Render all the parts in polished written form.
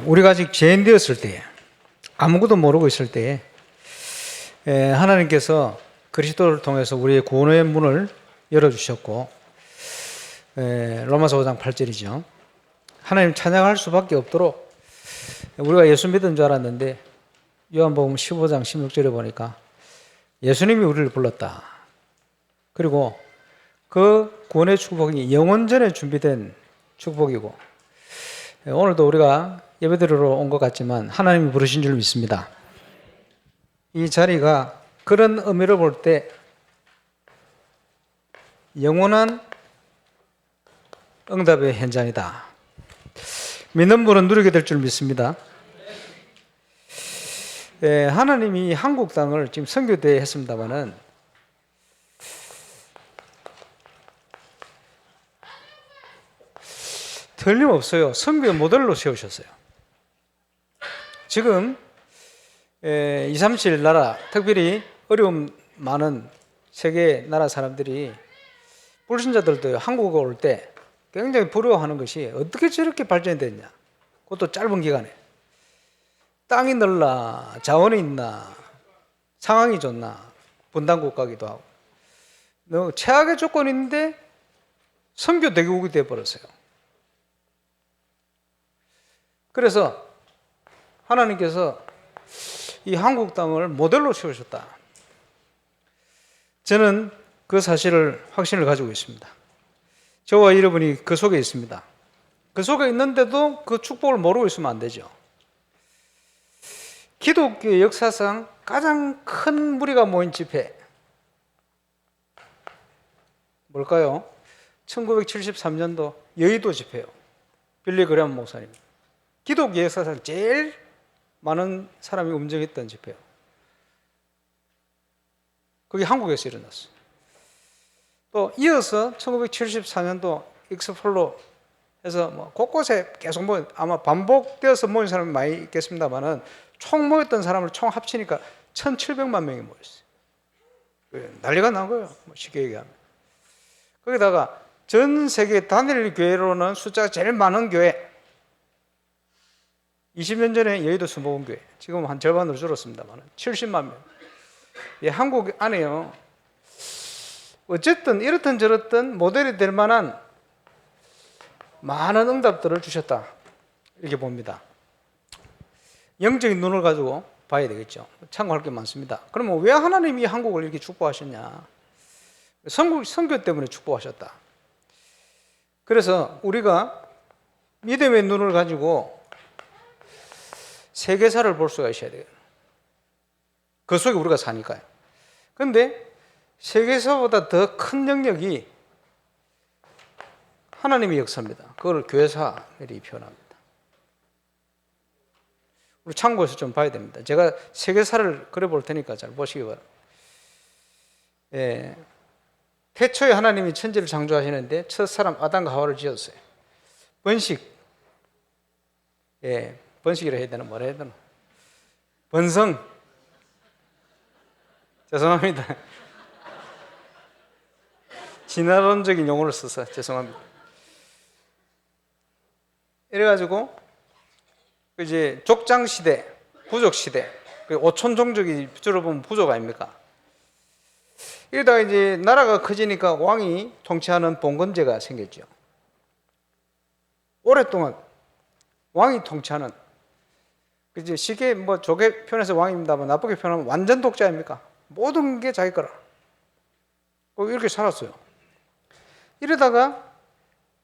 우리가 아직 죄인 되었을 때에 아무것도 모르고 있을 때에 하나님께서 그리스도를 통해서 우리의 구원의 문을 열어주셨고 로마서 5장 8절이죠. 하나님 찬양할 수밖에 없도록 우리가 예수 믿은 줄 알았는데 요한복음 15장 16절에 보니까 예수님이 우리를 불렀다. 그리고 그 구원의 축복이 영원전에 준비된 축복이고 오늘도 우리가 예배드리러 온 것 같지만 하나님이 부르신 줄 믿습니다. 이 자리가 그런 의미를 볼 때 영원한 응답의 현장이다. 믿는 분은 누리게 될 줄 믿습니다. 하나님이 한국 땅을 지금 선교대회 했습니다마는 틀림없어요. 선교의 모델로 세우셨어요. 지금 2, 37 나라, 특별히 어려움 많은 세계 나라 사람들이 불신자들도 한국에 올 때 굉장히 부러워하는 것이 어떻게 저렇게 발전됐냐. 그것도 짧은 기간에. 땅이 넓나, 자원이 있나, 상황이 좋나, 분단국가기도 하고. 너무 최악의 조건이 있는데 선교 대국이 되어버렸어요. 그래서 하나님께서 이 한국 땅을 모델로 세우셨다. 저는 그 사실을 확신을 가지고 있습니다. 저와 여러분이 그 속에 있습니다. 그 속에 있는데도 그 축복을 모르고 있으면 안 되죠. 기독교 역사상 가장 큰 무리가 모인 집회 뭘까요? 1973년도 여의도 집회요. 빌리 그레엄 목사님. 기독교 역사상 제일 많은 사람이 움직였던 집회요. 그게 한국에서 일어났어요. 또 이어서 1974년도 익스폴로 해서 곳곳에 계속 아마 반복되어서 모인 사람이 많이 있겠습니다만은 총 모였던 사람을 총 합치니까 1,700만 명이 모였어요. 난리가 난 거예요. 쉽게 얘기하면. 거기다가 전 세계 단일 교회로는 숫자가 제일 많은 교회 20년 전에 여의도 순복음교회, 지금 한 절반으로 줄었습니다만 70만 명. 한국 안에요. 어쨌든 이렇든 저렇든 모델이 될 만한 많은 응답들을 주셨다. 이렇게 봅니다. 영적인 눈을 가지고 봐야 되겠죠. 참고할 게 많습니다. 그러면 왜 하나님이 한국을 이렇게 축복하셨냐? 선교 때문에 축복하셨다. 그래서 우리가 믿음의 눈을 가지고 세계사를 볼 수가 있어야 돼요. 그 속에 우리가 사니까요. 그런데 세계사보다 더 큰 영역이 하나님의 역사입니다. 그걸 교회사들이 표현합니다. 우리 참고해서 좀 봐야 됩니다. 제가 세계사를 그려볼 테니까 잘 보시기 바랍니다. 태초에 하나님이 천지를 창조하시는데 첫 사람 아담과 하와를 지었어요. 번식이라 해야 되나 뭐라 해야 되나 번성 죄송합니다. 진화론적인 용어를 써서 죄송합니다. 이래가지고 이제 족장 시대, 부족 시대, 오촌 종족이 주로 보면 부족 아닙니까? 이러다가 이제 나라가 커지니까 왕이 통치하는 봉건제가 생겼죠. 오랫동안 왕이 통치하는 이제 쉽게 좋게 표현해서 왕입니다만 나쁘게 표현하면 완전 독자입니까? 모든 게 자기 거라. 이렇게 살았어요. 이러다가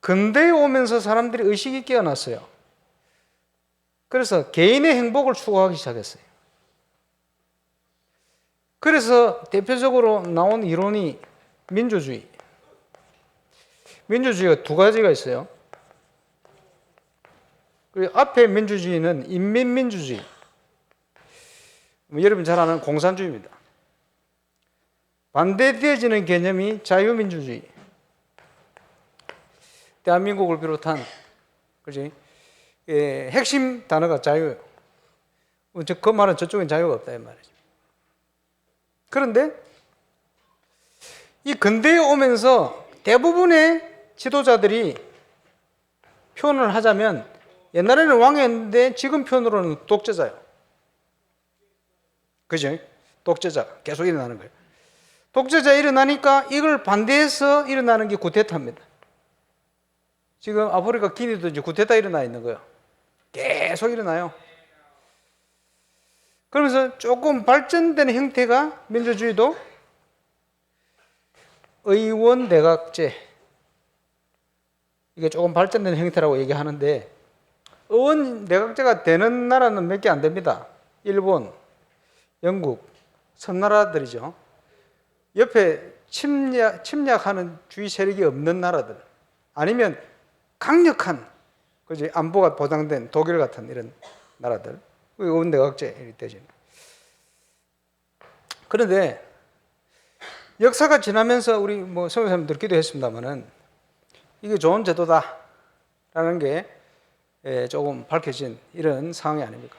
근대에 오면서 사람들이 의식이 깨어났어요. 그래서 개인의 행복을 추구하기 시작했어요. 그래서 대표적으로 나온 이론이 민주주의. 민주주의가 두 가지가 있어요. 그리고 앞에 민주주의는 인민민주주의. 여러분 잘 아는 공산주의입니다. 반대되어지는 개념이 자유민주주의. 대한민국을 비롯한 핵심 단어가 자유예요. 그 말은 저쪽엔 자유가 없다 이 말이죠. 그런데 이 근대에 오면서 대부분의 지도자들이 표현을 하자면 옛날에는 왕이었는데 지금 표현으로는 독재자예요. 그죠? 독재자 계속 일어나는 거예요. 독재자 일어나니까 이걸 반대해서 일어나는 게 쿠데타입니다. 지금 아프리카 기니도 이제 쿠데타 일어나 있는 거예요. 계속 일어나요. 그러면서 조금 발전되는 형태가 민주주의도 의원 내각제, 이게 조금 발전된 형태라고 얘기하는데, 의원 내각제가 되는 나라는 몇 개 안 됩니다. 일본, 영국, 섬나라들이죠. 옆에 침략하는 주의 세력이 없는 나라들, 아니면 강력한, 그지, 안보가 보장된 독일 같은 이런 나라들, 의원 내각제 이렇게 되죠. 그런데 역사가 지나면서 우리 뭐 선교사님 듣기도 했습니다만은 이게 좋은 제도다라는 게 조금 밝혀진 이런 상황이 아닙니까?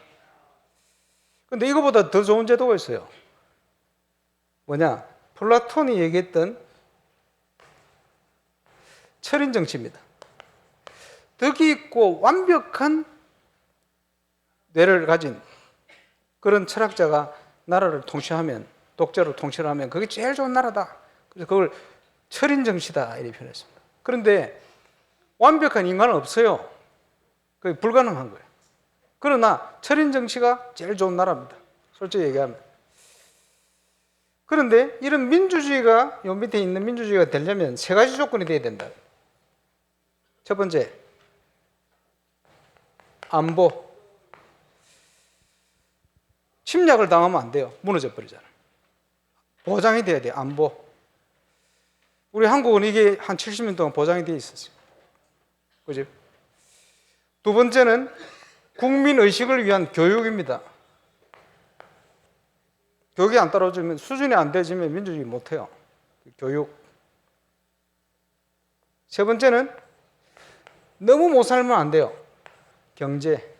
근데 이거보다 더 좋은 제도가 있어요. 뭐냐? 플라톤이 얘기했던 철인 정치입니다. 덕이 있고 완벽한 뇌를 가진 그런 철학자가 나라를 통치하면, 독재로 통치를 하면 그게 제일 좋은 나라다. 그래서 그걸 철인 정치다 이렇게 표현했습니다. 그런데 완벽한 인간은 없어요. 그게 불가능한 거예요. 그러나 철인 정치가 제일 좋은 나라입니다. 솔직히 얘기하면. 그런데 이런 민주주의가, 요 밑에 있는 민주주의가 되려면 세 가지 조건이 돼야 된다. 첫 번째, 안보. 침략을 당하면 안 돼요. 무너져 버리잖아요. 보장이 돼야 돼요. 안보. 우리 한국은 이게 한 70년 동안 보장이 되어 있었어요. 그죠? 두 번째는 국민의식을 위한 교육입니다. 교육이 안 따라주면, 수준이 안 되지면 민주주의 못해요. 교육. 세 번째는 너무 못 살면 안 돼요. 경제.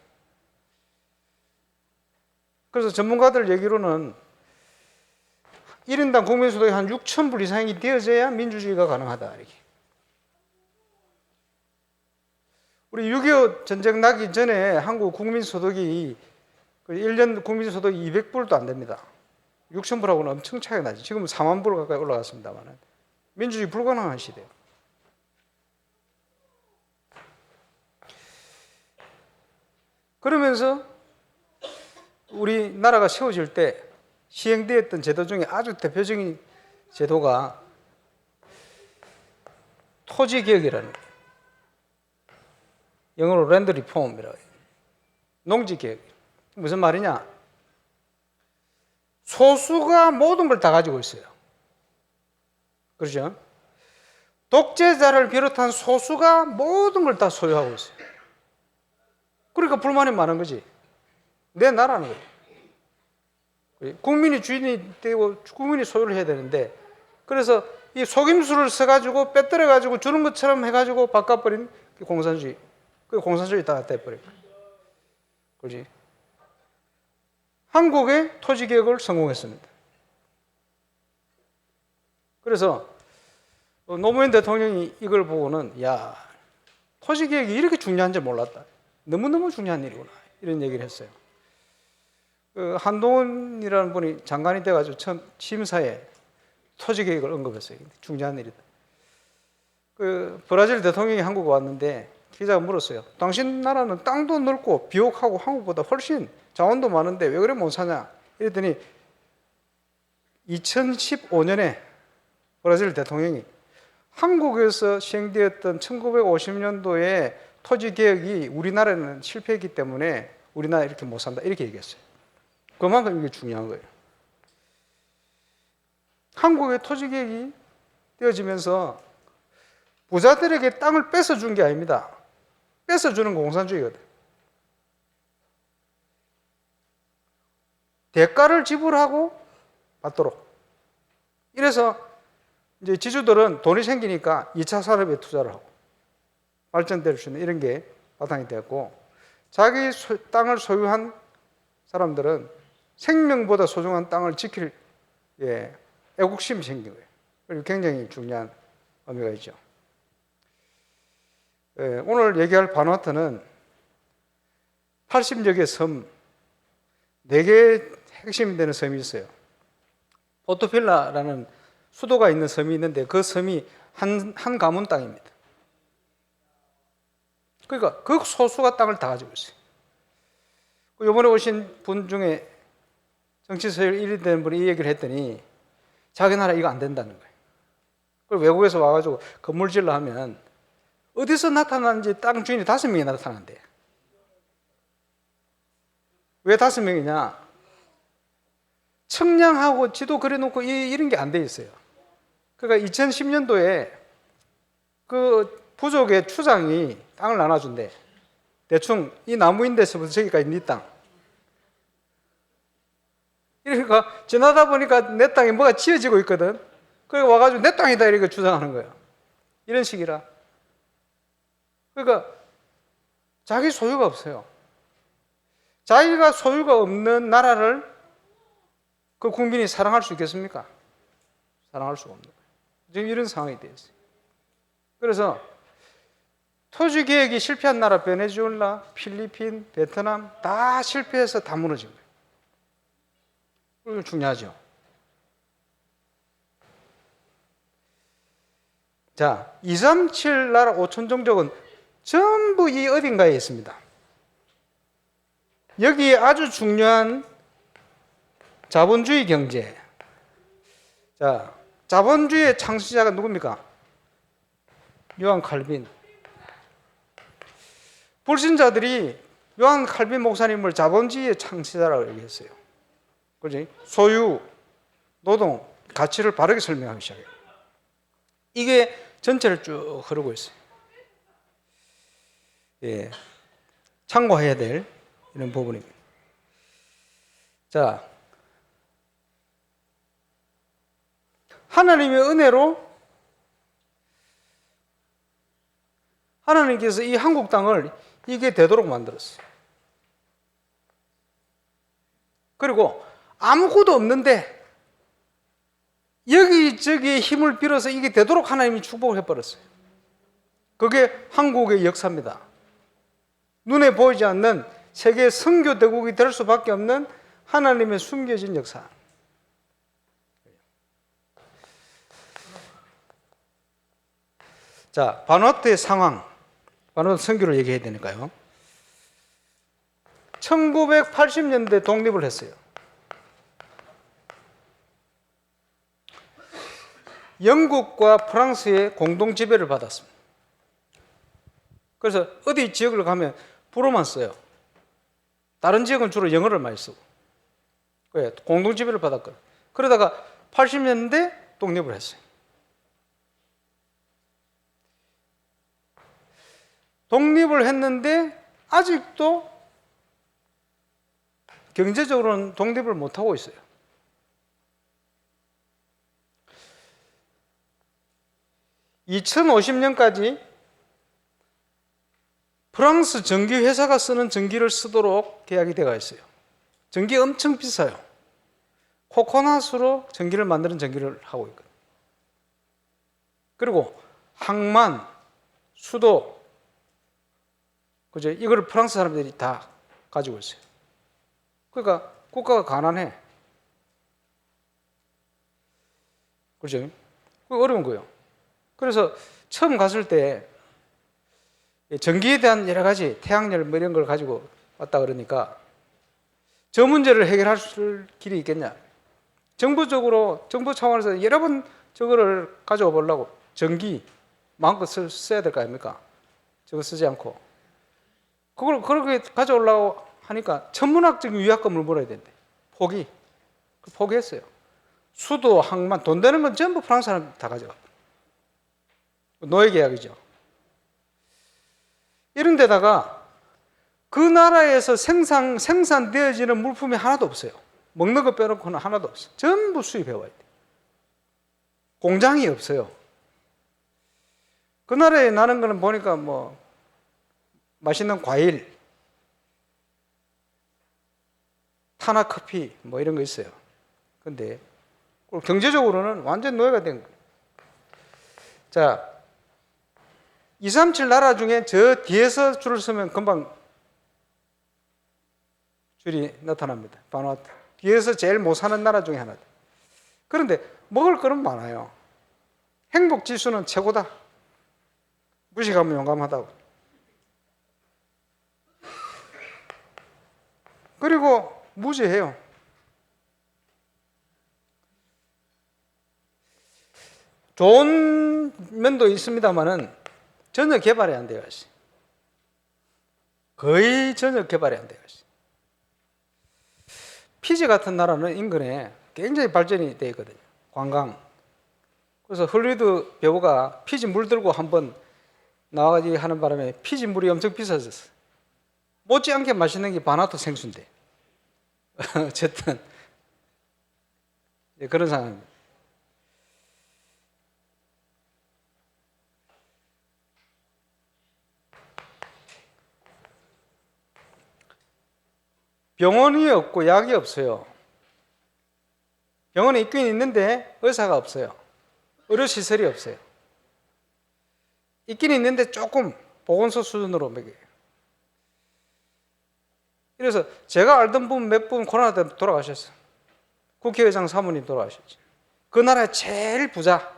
그래서 전문가들 얘기로는 1인당 국민소득이 한 6,000불 이상이 되어져야 민주주의가 가능하다. 이렇게. 우리 6.25 전쟁 나기 전에 한국 국민소득이 1년 국민소득이 200불도 안 됩니다. 6,000불하고는 엄청 차이가 나죠. 지금은 4만 불 가까이 올라갔습니다만 민주주의 불가능한 시대예요. 그러면서 우리나라가 세워질 때 시행되었던 제도 중에 아주 대표적인 제도가 토지개혁이라는 거예요. 영어로 랜드 리폼이라고 해요. 농지개혁. 무슨 말이냐? 소수가 모든 걸 다 가지고 있어요. 그렇죠? 독재자를 비롯한 소수가 모든 걸 다 소유하고 있어요. 그러니까 불만이 많은 거지. 내 나라는 거예요. 국민이 주인이 되고 국민이 소유를 해야 되는데, 그래서 이 속임수를 써가지고 빼뜨려가지고 주는 것처럼 해가지고 바꿔버린 공산주의. 그 공산주의 다 돼버린 거예요. 그렇지? 한국의 토지개혁을 성공했습니다. 그래서 노무현 대통령이 이걸 보고는, 야, 토지개혁이 이렇게 중요한 줄 몰랐다. 너무너무 중요한 일이구나. 이런 얘기를 했어요. 한동훈이라는 분이 장관이 돼가지고 처음 심사에 토지개혁을 언급했어요. 중요한 일이다. 브라질 대통령이 한국에 왔는데 기자가 물었어요. 당신 나라는 땅도 넓고 비옥하고 한국보다 훨씬 자원도 많은데 왜 그래 못 사냐? 이랬더니 2015년에 브라질 대통령이 한국에서 시행되었던 1950년도에 토지개혁이 우리나라는 실패했기 때문에 우리나라 이렇게 못 산다. 이렇게 얘기했어요. 그만큼 이게 중요한 거예요. 한국의 토지개혁이 되어지면서 부자들에게 땅을 뺏어준 게 아닙니다. 뺏어주는 공산주의거든. 대가를 지불하고 받도록. 이래서 이제 지주들은 돈이 생기니까 2차 산업에 투자를 하고 발전될 수 있는 이런 게 바탕이 되었고, 자기 땅을 소유한 사람들은 생명보다 소중한 땅을 지킬 애국심이 생긴 거예요. 그리고 굉장히 중요한 의미가 있죠. 오늘 얘기할 바누아트는 80여 개 섬, 4개 핵심이 되는 섬이 있어요. 포토필라라는 수도가 있는 섬이 있는데 그 섬이 한 가문 땅입니다. 그러니까 그 소수가 땅을 다 가지고 있어요. 이번에 오신 분 중에 정치서열 1위 되는 분이 이 얘기를 했더니 자기 나라 이거 안 된다는 거예요. 그리고 외국에서 와가지고 건물 질러 하면 어디서 나타나는지 땅 주인이 5명이 나타난대. 왜 5명이냐? 측량하고 지도 그려놓고 이런 게 안 돼 있어요. 그러니까 2010년도에 그 부족의 추장이 땅을 나눠준대. 대충 이 나무인데서부터 저기까지 네 땅. 그러니까 지나다 보니까 내 땅에 뭐가 지어지고 있거든. 그러니까 와가지고 내 땅이다 이렇게 주장하는 거예요. 이런 식이라. 그러니까 자기 소유가 없어요. 자기가 소유가 없는 나라를 그 국민이 사랑할 수 있겠습니까? 사랑할 수가 없는 거예요. 지금 이런 상황이 되어 있어요. 그래서 토지 계획이 실패한 나라 베네수엘라, 필리핀, 베트남 다 실패해서 다 무너진 거예요. 이거 중요하죠. 자, 237 나라 5천 종족은 전부 이 어딘가에 있습니다. 여기에 아주 중요한 자본주의 경제. 자, 자본주의의 창시자가 누굽니까? 요한 칼빈. 불신자들이 요한 칼빈 목사님을 자본주의의 창시자라고 얘기했어요. 그지? 소유, 노동, 가치를 바르게 설명하기 시작해요. 이게 전체를 쭉 흐르고 있어요. 예, 참고해야 될 이런 부분입니다. 자, 하나님의 은혜로 하나님께서 이 한국 땅을 이게 되도록 만들었어요. 그리고 아무것도 없는데 여기저기 힘을 빌어서 이게 되도록 하나님이 축복을 해버렸어요. 그게 한국의 역사입니다. 눈에 보이지 않는 세계 선교 대국이 될 수밖에 없는 하나님의 숨겨진 역사. 자, 바누아투의 상황. 바누아투 선교를 얘기해야 되니까요. 1980년대 독립을 했어요. 영국과 프랑스의 공동 지배를 받았습니다. 그래서 어디 지역을 가면 불어만 써요. 다른 지역은 주로 영어를 많이 쓰고. 왜? 공동 지배를 받았거든요. 그러다가 80년대 독립을 했어요. 독립을 했는데 아직도 경제적으로는 독립을 못하고 있어요. (2050년까지) 프랑스 전기회사가 쓰는 전기를 쓰도록 계약이 되어 있어요. 전기 엄청 비싸요. 코코넛으로 전기를 만드는 전기를 하고 있거든요. 그리고 항만, 수도, 그죠? 이걸 프랑스 사람들이 다 가지고 있어요. 그러니까 국가가 가난해. 그죠? 그게 어려운 거예요. 그래서 처음 갔을 때 전기에 대한 여러 가지 태양열 뭐 이런 걸 가지고 왔다 그러니까 저 문제를 해결할 길이 있겠냐. 정부 차원에서 여러 번 저거를 가져와 보려고 전기 마음껏 써야 될 거 아닙니까? 저거 쓰지 않고. 그걸 그렇게 가져오려고 하니까 천문학적인 위약금을 물어야 된대. 포기했어요. 수도, 항만, 돈 되는 건 전부 프랑스 사람 다 가져가. 노예 계약이죠. 이런 데다가 그 나라에서 생산되어지는 물품이 하나도 없어요. 먹는 거 빼놓고는 하나도 없어요. 전부 수입해와야 돼. 공장이 없어요. 그 나라에 나는 거는 보니까 뭐 맛있는 과일, 타나 커피 뭐 이런 거 있어요. 근데 경제적으로는 완전 노예가 된 거예요. 자, 237 나라 중에 저 뒤에서 줄을 서면 금방 줄이 나타납니다. 바누아투. 뒤에서 제일 못 사는 나라 중에 하나다. 그런데 먹을 거는 많아요. 행복 지수는 최고다. 무식하면 용감하다고. 그리고 무지해요. 좋은 면도 있습니다만은 전혀 개발이 안 되어 있어요. 거의 전혀 개발이 안 되어 있어요. 피지 같은 나라는 인근에 굉장히 발전이 되어 있거든요. 관광. 그래서 헐리우드 배우가 피지 물 들고 한번 나와가지고 하는 바람에 피지 물이 엄청 비싸졌어요. 못지않게 맛있는 게 바누아투 생수인데. 어쨌든 그런 상황입니다. 병원이 없고 약이 없어요. 병원에 있긴 있는데 의사가 없어요. 의료시설이 없어요. 있긴 있는데 조금 보건소 수준으로 먹여요. 그래서 제가 알던 분 몇 분 코로나 때문에 돌아가셨어요. 국회의장 사모님 돌아가셨죠. 그 나라의 제일 부자,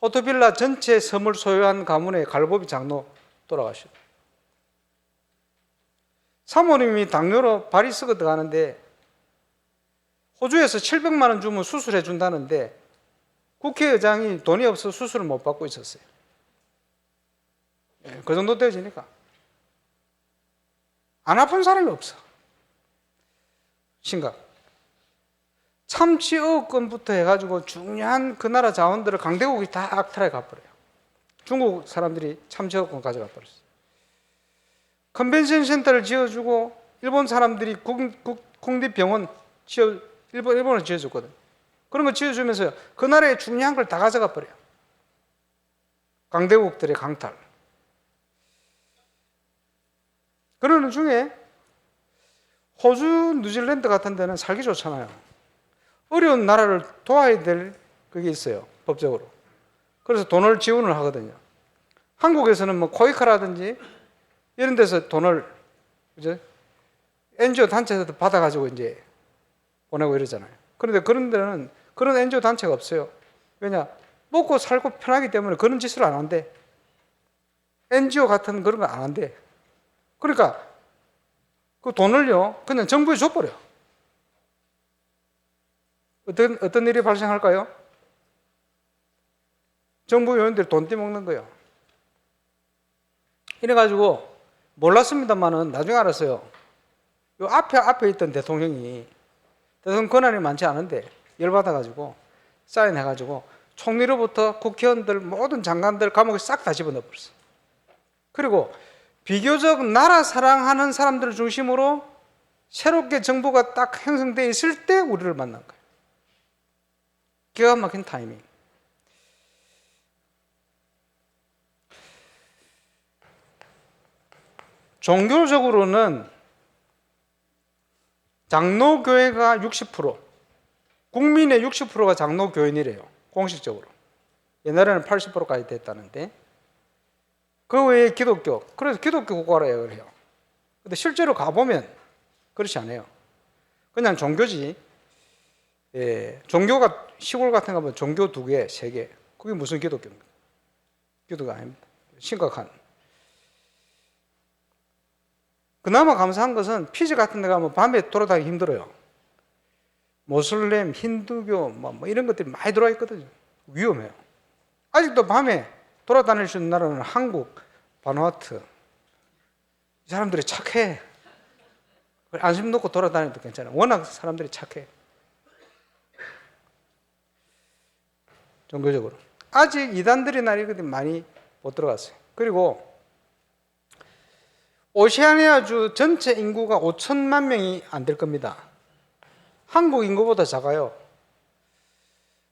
포토빌라 전체 섬을 소유한 가문의 갈보비 장로 돌아가셨어요. 사모님이 당뇨로 발이 썩어 들어가는데 호주에서 700만 원 주면 수술해 준다는데 국회의장이 돈이 없어서 수술을 못 받고 있었어요. 그 정도 되어지니까 안 아픈 사람이 없어. 심각. 참치 어업권부터 해가지고 중요한 그 나라 자원들을 강대국이 다 악탈해 가버려요. 중국 사람들이 참치 어업권 가져가 버렸어요. 컨벤션 센터를 지어주고 일본 사람들이 국립병원 일본을 지어줬거든. 그런 거 지어주면서 그 나라의 중요한 걸 다 가져가 버려요. 강대국들의 강탈. 그러는 중에 호주, 뉴질랜드 같은 데는 살기 좋잖아요. 어려운 나라를 도와야 될 그게 있어요. 법적으로. 그래서 돈을 지원을 하거든요. 한국에서는 뭐 코이카라든지 이런 데서 돈을 그죠? NGO 단체에서 받아가지고 이제 보내고 이러잖아요. 그런데 그런 데는 그런 NGO 단체가 없어요. 왜냐? 먹고 살고 편하기 때문에 그런 짓을 안 한대. NGO 같은 그런 거 안 한대. 그러니까 그 돈을요 그냥 정부에 줘버려. 어떤 일이 발생할까요? 정부 요원들이 돈 떼먹는 거예요. 이래가지고 몰랐습니다만은 나중에 알았어요. 요 앞에 있던 대통령 권한이 많지 않은데 열받아가지고 사인해가지고 총리로부터 국회의원들 모든 장관들 감옥에 싹 다 집어넣어버렸어. 그리고 비교적 나라 사랑하는 사람들을 중심으로 새롭게 정부가 딱 형성되어 있을 때 우리를 만난 거예요. 기가 막힌 타이밍. 종교적으로는 장로교회가 60%, 국민의 60%가 장로교인이래요. 공식적으로. 옛날에는 80%까지 됐다는데 그 외에 기독교, 그래서 기독교 국가라 해요. 근데 실제로 가보면 그렇지 않아요. 그냥 종교지. 종교가 시골 같은 거 보면 종교 2개, 3개. 그게 무슨 기독교입니까? 기독교가 아닙니다. 심각한. 그나마 감사한 것은 피지 같은 데 가면 밤에 돌아다니기 힘들어요. 모슬렘, 힌두교 뭐 이런 것들이 많이 들어와 있거든요. 위험해요. 아직도 밤에 돌아다닐 수 있는 나라는 한국, 바누아투. 이 사람들이 착해. 안심 놓고 돌아다녀도 괜찮아요. 워낙 사람들이 착해. 종교적으로. 아직 이단들이 나리거든 많이 못 들어갔어요. 그리고 오세아니아주 전체 인구가 5천만 명이 안 될 겁니다. 한국 인구보다 작아요.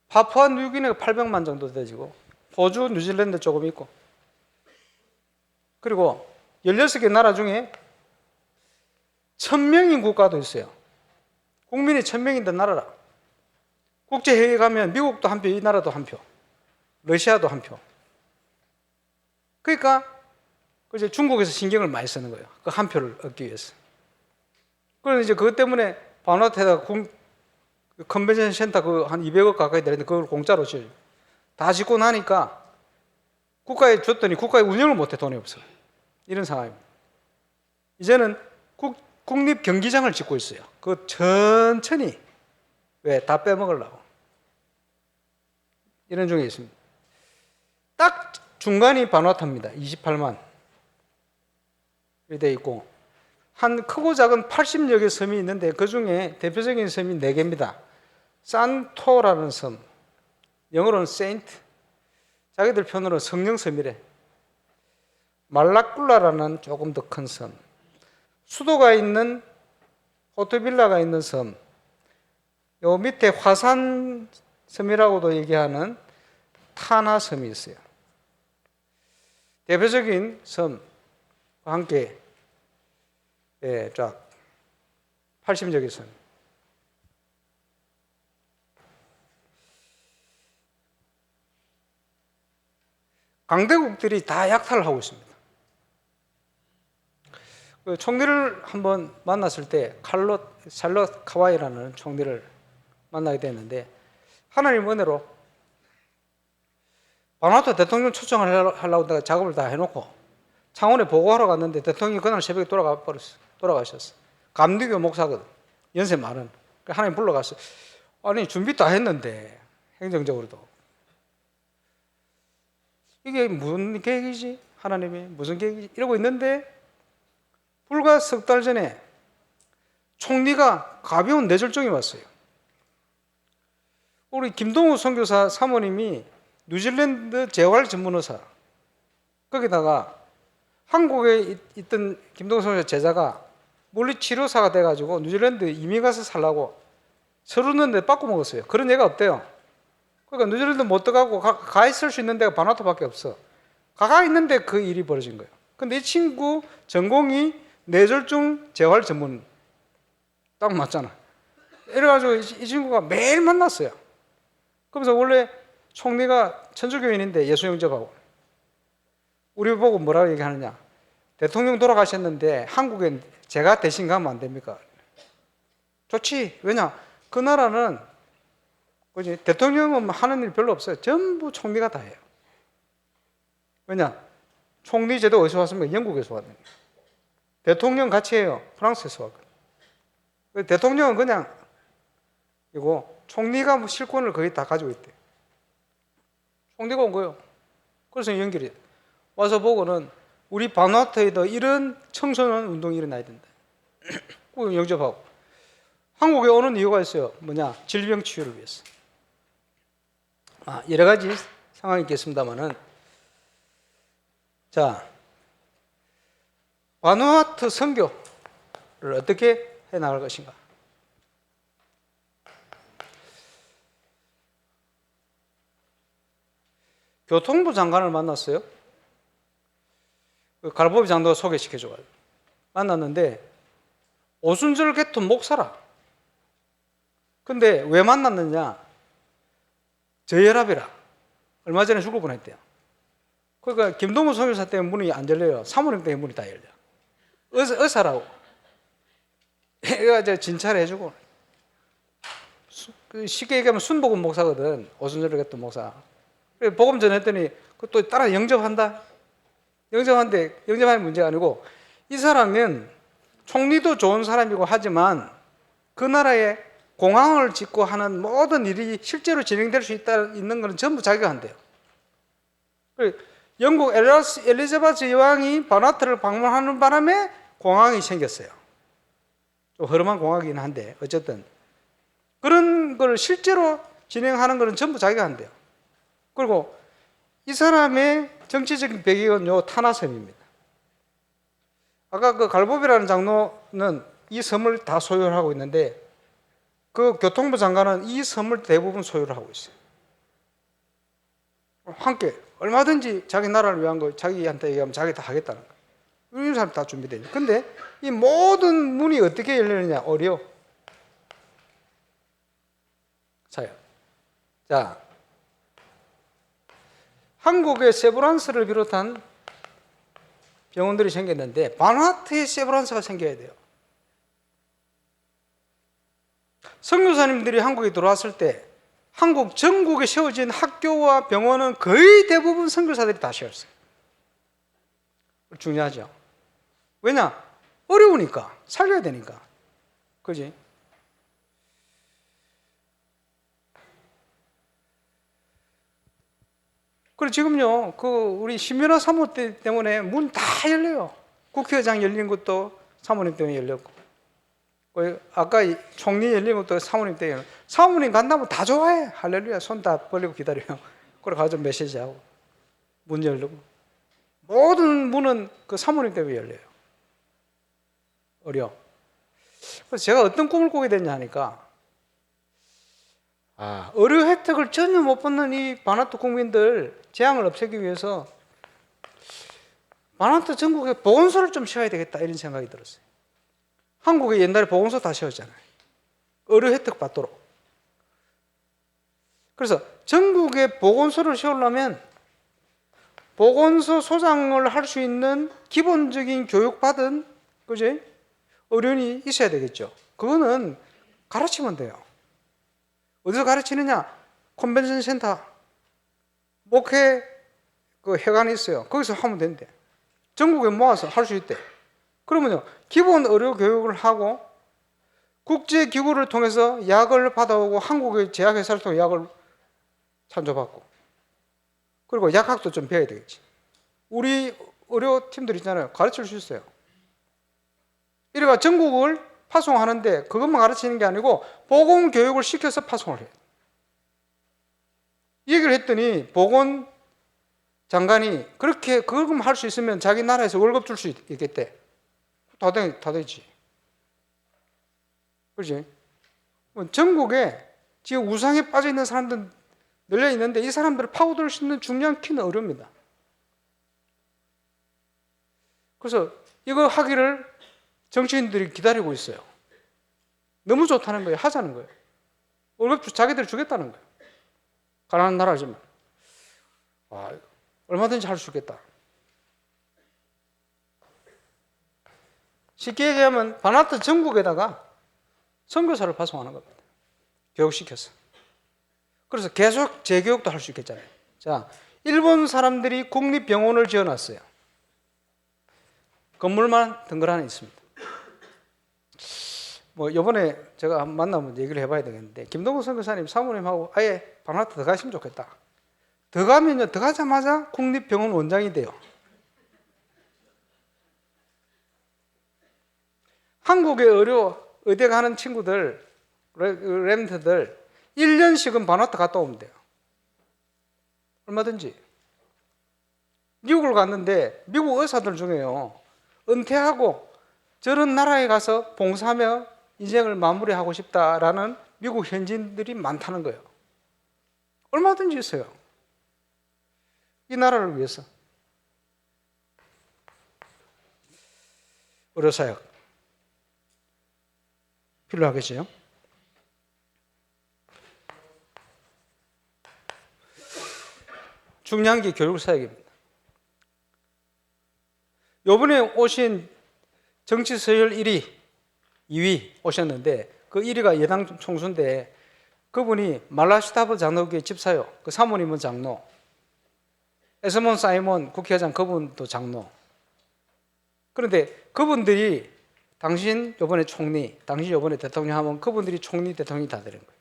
파푸아 뉴기니가 800만 정도 되지고 호주, 뉴질랜드 조금 있고 그리고 16개 나라 중에 1000명인 국가도 있어요. 국민이 1000명인 나라라. 국제회의 가면 미국도 한 표, 이 나라도 한 표, 러시아도 한 표. 그러니까 이제 중국에서 신경을 많이 쓰는 거예요. 그 한 표를 얻기 위해서. 그래서 이제 그것 때문에 바누아투에다가 컨벤션 센터 그 한 200억 가까이 되는데 그걸 공짜로 지어요. 다 짓고 나니까 국가에 줬더니 국가에 운영을 못해, 돈이 없어. 이런 상황입니다. 이제는 국립 경기장을 짓고 있어요. 그 천천히 왜 다 빼먹으려고 이런 중에 있습니다. 딱 중간이 바누아투입니다. 28만 이렇게 돼 있고 한 크고 작은 80여 개 섬이 있는데 그 중에 대표적인 섬이 4개입니다. 산토라는 섬, 영어로는 세인트, 자기들 표현으로 성령섬이래. 말라꿀라라는 조금 더 큰 섬, 수도가 있는 포트빌라가 있는 섬, 요 밑에 화산섬이라고도 얘기하는 타나섬이 있어요. 대표적인 섬과 함께 쫙 80여 개 섬. 강대국들이 다 약탈을 하고 있습니다. 그 총리를 한번 만났을 때 샬럿 카와이라는 총리를 만나게 됐는데 하나님 은혜로 바누아투 대통령 초청을 하려고 내가 작업을 다 해놓고 창원에 보고하러 갔는데 대통령이 그날 새벽에 돌아가셨어. 감리교 목사거든. 연세 많은. 하나님 불러갔어. 아니 준비 다 했는데 행정적으로도 이게 무슨 계획이지? 하나님이 무슨 계획이지? 이러고 있는데 불과 석 달 전에 총리가 가벼운 뇌졸중이 왔어요. 우리 김동우 선교사 사모님이 뉴질랜드 재활 전문의사, 거기다가 한국에 있던 김동우 선교사 제자가 물리치료사가 돼가지고 뉴질랜드 이민 가서 살라고 서류 넣는데 빠꾸 먹었어요. 그런 애가 없대요. 그러니까 뉴질랜드 못 들어가고 가 있을 수 있는 데가 바누아투밖에 없어. 가 있는데 그 일이 벌어진 거예요. 근데 이 친구 전공이 뇌졸중 재활 전문 딱 맞잖아. 이래가지고 이 친구가 매일 만났어요. 그러면서 원래 총리가 천주교인인데 예수 영접하고 우리 보고 뭐라고 얘기하느냐? 대통령 돌아가셨는데 한국에 제가 대신 가면 안 됩니까? 좋지. 왜냐? 그 나라는 그지? 대통령은 하는 일 별로 없어요. 전부 총리가 다 해요. 왜냐? 총리 제도 어디서 왔습니까? 영국에서 왔는 거예요. 대통령 같이 해요. 프랑스에서 왔거든요. 대통령은 그냥 이거 총리가 뭐 실권을 거의 다 가지고 있대요. 총리가 온 거예요. 그래서 연결이 와서 보고는 우리 바누아투에도 이런 청소년 운동이 일어나야 된다. 꼭 영접하고 한국에 오는 이유가 있어요. 뭐냐? 질병 치유를 위해서. 여러 가지 상황이 있겠습니다만은 자, 바누아투 선교를 어떻게 해 나갈 것인가? 교통부 장관을 만났어요. 갈보비 장로가 소개시켜줘요. 만났는데 오순절 개통 목사라. 근데 왜 만났느냐? 저혈압이라. 얼마 전에 죽을 뻔했대요. 그러니까 김동우 선교사 때문에 문이 안 열려요. 사모님 때문에 문이 다 열려. 의사라고. 얘가 진찰을 해주고. 쉽게 얘기하면 순복음 목사거든. 오순절 개통 목사. 복음 전했더니 또 따라 영접한다. 영접하는데 영접하는 문제가 아니고 이 사람은 총리도 좋은 사람이고 하지만 그 나라에 공항을 짓고 하는 모든 일이 실제로 진행될 수 있는 것은 전부 자기가 한대요. 영국 엘리자베스 여왕이 바누아투를 방문하는 바람에 공항이 생겼어요. 좀 허름한 공항이긴 한데 어쨌든 그런 걸 실제로 진행하는 것은 전부 자기가 한대요. 그리고 이 사람의 정치적인 배경은 요 타나섬입니다. 아까 그 갈보비라는 장로는 이 섬을 다 소유를 하고 있는데 그 교통부 장관은 이 섬을 대부분 소유를 하고 있어요. 함께 얼마든지 자기 나라를 위한 거 자기한테 얘기하면 자기 다 하겠다는 거예요. 이런 사람 다 준비되어 있어요. 근데 이 모든 문이 어떻게 열리느냐? 어려워. 자, 한국에 세브란스를 비롯한 병원들이 생겼는데 바누아투에 세브란스가 생겨야 돼요. 선교사님들이 한국에 들어왔을 때 한국 전국에 세워진 학교와 병원은 거의 대부분 선교사들이 다 세웠어요. 중요하죠. 왜냐? 어려우니까, 살려야 되니까. 그지? 그리고 지금요, 우리 신민아 사모 때문에 문 다 열려요. 국회의장 열린 것도 사모님 때문에 열렸고, 아까 총리 열린 것도 사모님 때문에. 사모님 간다면 다 좋아해. 할렐루야. 손 다 벌리고 기다려요. 그래 가서 메시지하고, 문 열리고. 모든 문은 그 사모님 때문에 열려요. 어려워. 그래서 제가 어떤 꿈을 꾸게 됐냐 하니까, 의료 혜택을 전혀 못 받는 이 바나트 국민들 재앙을 없애기 위해서 바나트 전국에 보건소를 좀 세워야 되겠다 이런 생각이 들었어요. 한국에 옛날에 보건소 다 세웠잖아요. 의료 혜택 받도록. 그래서 전국에 보건소를 세우려면 보건소 소장을 할 수 있는 기본적인 교육받은 그지? 의료인이 있어야 되겠죠. 그거는 가르치면 돼요. 어디서 가르치느냐? 컨벤션 센터, 목회 회관이 있어요. 거기서 하면 된대. 전국에 모아서 할 수 있대. 그러면요, 기본 의료 교육을 하고 국제 기구를 통해서 약을 받아오고 한국의 제약회사를 통해 약을 찬조받고 그리고 약학도 좀 배워야 되겠지. 우리 의료팀들 있잖아요. 가르칠 수 있어요. 이래가 전국을 파송하는데 그것만 가르치는 게 아니고 보건교육을 시켜서 파송을 해요. 이 얘기를 했더니 보건장관이 그렇게 그것만 할 수 있으면 자기 나라에서 월급 줄 수 있겠대. 다 되지. 그렇지? 전국에 지금 우상에 빠져 있는 사람들 널려 있는데 이 사람들을 파고들 수 있는 중요한 키는 의료입니다. 그래서 이거 하기를 정치인들이 기다리고 있어요. 너무 좋다는 거예요. 하자는 거예요. 월급 자기들이 주겠다는 거예요. 가난한 나라지만. 얼마든지 할 수 있겠다. 쉽게 얘기하면 바나트 전국에다가 선교사를 파송하는 겁니다. 교육시켜서. 그래서 계속 재교육도 할 수 있겠잖아요. 자, 일본 사람들이 국립병원을 지어놨어요. 건물만 덩그러니 있습니다. 이번에 제가 만나면 얘기를 해봐야 되겠는데, 김동국 선교사님 사모님하고 아예 바나트 더 가시면 좋겠다. 더 가면요, 더 가자마자 국립병원 원장이 돼요. 한국의 의대 가는 친구들, 랩런트들 1년씩은 바나트 갔다 오면 돼요. 얼마든지. 미국을 갔는데 미국 의사들 중에요, 은퇴하고 저런 나라에 가서 봉사하며 인생을 마무리하고 싶다라는 미국 현지인들이 많다는 거예요. 얼마든지 있어요. 이 나라를 위해서. 의료사역 필요하겠죠. 중요한 게 교육사역입니다. 이번에 오신 정치서열 1위, 2위 오셨는데 그 1위가 여당 총수인데 그분이 말라슈타브 장로교회 집사요. 그 사모님은 장로. 에스몬 사이먼 국회의장 그분도 장로. 그런데 그분들이 당신 이번에 총리, 당신 이번에 대통령 하면 그분들이 총리, 대통령이 다 되는 거예요.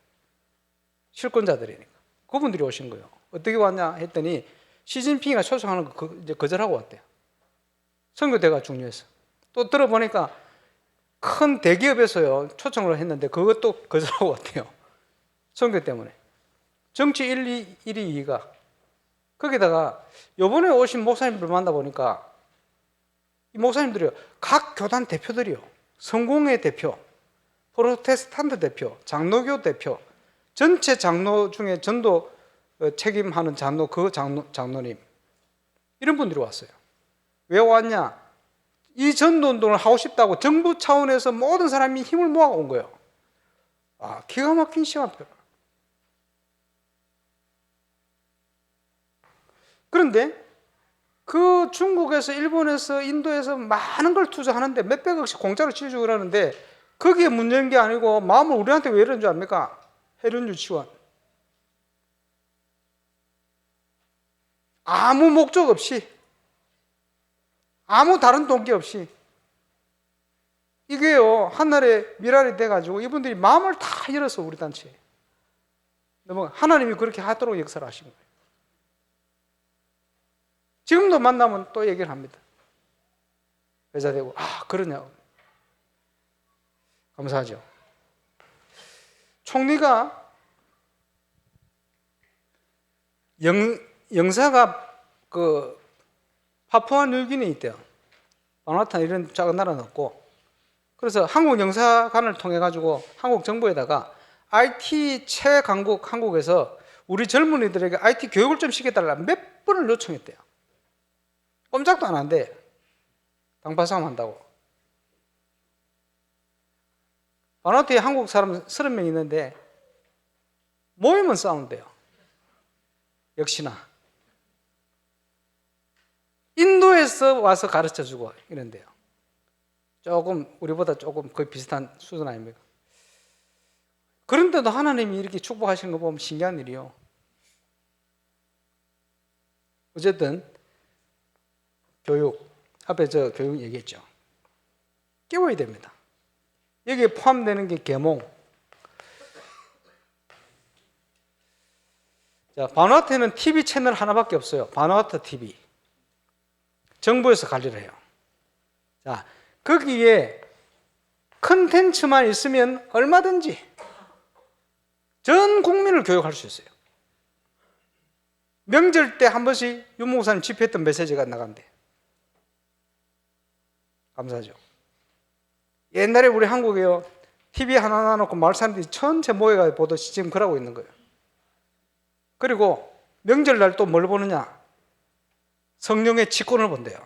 실권자들이니까. 그분들이 오신 거예요. 어떻게 왔냐 했더니 시진핑이가 초청하는 거 이제 거절하고 왔대요. 선교대가 중요해서. 또 들어보니까 큰 대기업에서요 초청을 했는데 그것도 거절하고 왔대요. 선교 때문에. 정치 1위, 2위가. 거기다가 이번에 오신 목사님들 만나보니까 이 목사님들이요, 각 교단 대표들이요, 성공회 대표, 프로테스탄트 대표, 장로교 대표, 전체 장로 중에 전도 책임하는 장로, 장로님, 이런 분들이 왔어요. 왜 왔냐? 이 전도운동을 하고 싶다고 정부 차원에서 모든 사람이 힘을 모아 온 거예요. 기가 막힌 시간표. 그런데 그 중국에서, 일본에서, 인도에서 많은 걸 투자하는데 몇백억씩 공짜로 치주고 그러는데 거기에 문제인 게 아니고 마음을 우리한테 왜 이러는 줄 압니까? 해륜 유치원. 아무 목적 없이, 아무 다른 동기 없이 이게요 한날에 미랄이 돼가지고 이분들이 마음을 다 열어서 우리 단체에 하나님이 그렇게 하도록 역사를 하신 거예요. 지금도 만나면 또 얘기를 합니다. 회자되고 그러냐고. 감사하죠. 총리가 영사가 그 파푸아 뉴기니 있대요. 바누아투 이런 작은 나라는 없고, 그래서 한국 영사관을 통해 가지고 한국 정부에다가 IT 최 강국 한국에서 우리 젊은이들에게 IT 교육을 좀 시켜달라 몇 번을 요청했대요. 꼼짝도 안 한대. 당파싸움 한다고. 바누아투에 한국 사람 30명 있는데 모이면 싸운대요. 역시나 인도에서 와서 가르쳐주고 이런데요. 조금 우리보다 조금 거의 비슷한 수준 아닙니까? 그런데도 하나님이 이렇게 축복하시는 거 보면 신기한 일이요. 어쨌든 교육, 앞에 저 교육 얘기했죠. 깨워야 됩니다. 여기에 포함되는 게 계몽. 자, 바누아투에는 TV 채널 하나밖에 없어요. 바누아투 TV. 정부에서 관리를 해요. 자, 거기에 컨텐츠만 있으면 얼마든지 전 국민을 교육할 수 있어요. 명절 때 한 번씩 윤 목사님 집회했던 메시지가 나간대. 감사하죠. 옛날에 우리 한국에요, TV 하나 놔놓고 마을 사람들이 전체 모여가지고 보듯이 지금 그러고 있는 거예요. 그리고 명절날 또 뭘 보느냐? 성령의 직권을 본대요.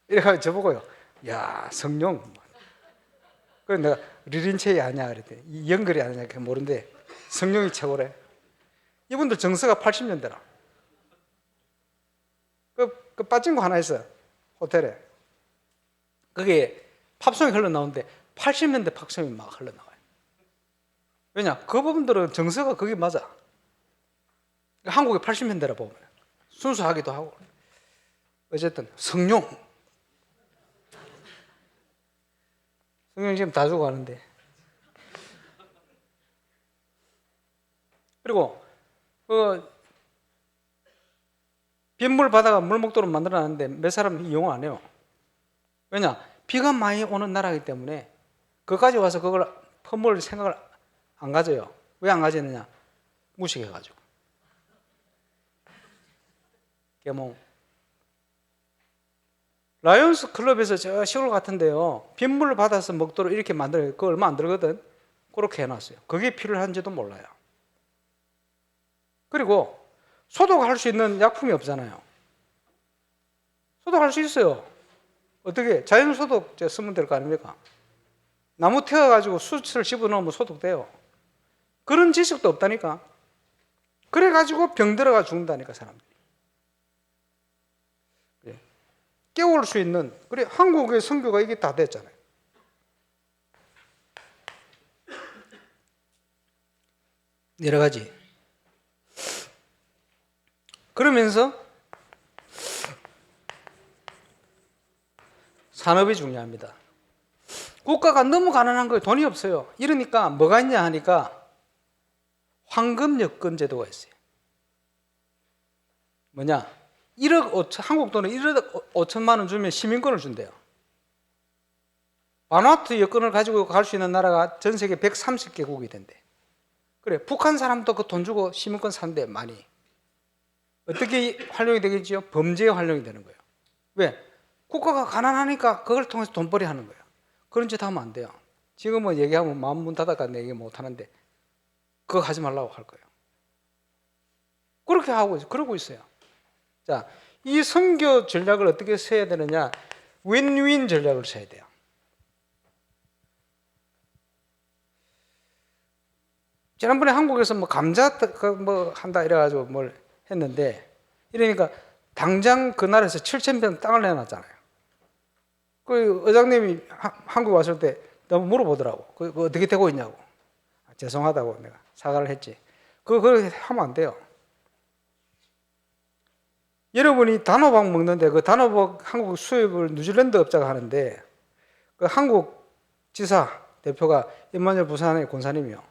이래가지고 저보고요, 야, 성령. 그래서 내가 리린체이 아니야 그랬더니, 이 연결이 아니냐 그게 모르는데 성령이 최고래. 이분들 정서가 80년대라. 그 빠진 거 하나 있어요. 호텔에. 그게 팝송이 흘러나오는데 80년대 팝송이 막 흘러나와요. 왜냐? 그 부분들은 정서가 그게 맞아. 한국의 80년대라 보면 순수하기도 하고. 어쨌든 성령 지금 다 죽어가는데. 그리고 빗물 바다가 물목도로 만들어놨는데 몇 사람이 이용 안 해요. 왜냐? 비가 많이 오는 나라이기 때문에 거기까지 와서 그걸 퍼물 생각을 안 가져요. 왜 안 가지느냐? 무식해가지고. 계몽. 라이온스 클럽에서 저 시골 같은데요, 빗물을 받아서 먹도록 이렇게 만들어요. 그거 얼마 안 들거든. 그렇게 해놨어요. 그게 필요한지도 몰라요. 그리고 소독할 수 있는 약품이 없잖아요. 소독할 수 있어요. 어떻게? 자연 소독 쓰면 될 거 아닙니까? 나무 태워가지고 숯을 집어넣으면 소독돼요. 그런 지식도 없다니까. 그래가지고 병 들어가 죽는다니까, 사람들이. 깨울 수 있는, 그래, 한국의 선교가 이게 다 됐잖아요. 여러 가지. 그러면서 산업이 중요합니다. 국가가 너무 가난한 거예요. 돈이 없어요. 이러니까 뭐가 있냐 하니까 황금 여권 제도가 있어요. 뭐냐? 1억 5천, 한국 돈은 1억 5천만 원 주면 시민권을 준대요. 바누아투 여권을 가지고 갈 수 있는 나라가 전 세계 130개국이 된대. 그래, 북한 사람도 그 돈 주고 시민권 산대, 많이. 어떻게 활용이 되겠죠? 범죄에 활용이 되는 거예요. 왜? 국가가 가난하니까 그걸 통해서 돈벌이 하는 거예요. 그런 짓 하면 안 돼요. 지금은 얘기하면 마음 문 닫아가 얘기 못 하는데 그거 하지 말라고 할 거예요. 그렇게 하고 있어요. 그러고 있어요. 자, 이 선교 전략을 어떻게 써야 되느냐? 윈윈 전략을 써야 돼요. 지난번에 한국에서 뭐 감자 뭐 한다 이래가지고 뭘 했는데, 이러니까 당장 그 나라에서 7,000평 땅을 내놨잖아요. 그 의장님이 한국 왔을 때 너무 물어보더라고. 그거 어떻게 되고 있냐고. 죄송하다고 내가 사과를 했지. 그거 하면 안 돼요. 여러분이 단호박 먹는데 그 단호박 한국 수입을 뉴질랜드 업자가 하는데 그 한국 지사 대표가 임마누엘 부산의 권사님이요.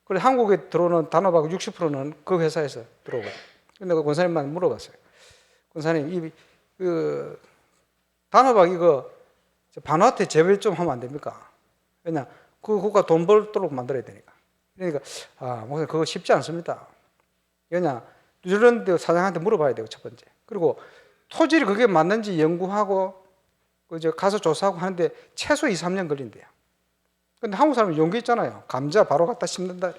그래서 한국에 들어오는 단호박 60%는 그 회사에서 들어오고요. 근데 그 권사님만 물어봤어요. 권사님, 그 단호박 이거 반화태 재배 좀 하면 안 됩니까? 왜냐, 그 국가 돈 벌도록 만들어야 되니까. 그러니까, 목사님 그거 쉽지 않습니다. 왜냐, 뉴질랜드 사장한테 물어봐야 되고, 첫 번째. 그리고 토질이 그게 맞는지 연구하고, 가서 조사하고 하는데 최소 2, 3년 걸린대요. 근데 한국 사람은 용기 있잖아요. 감자 바로 갖다 심는다.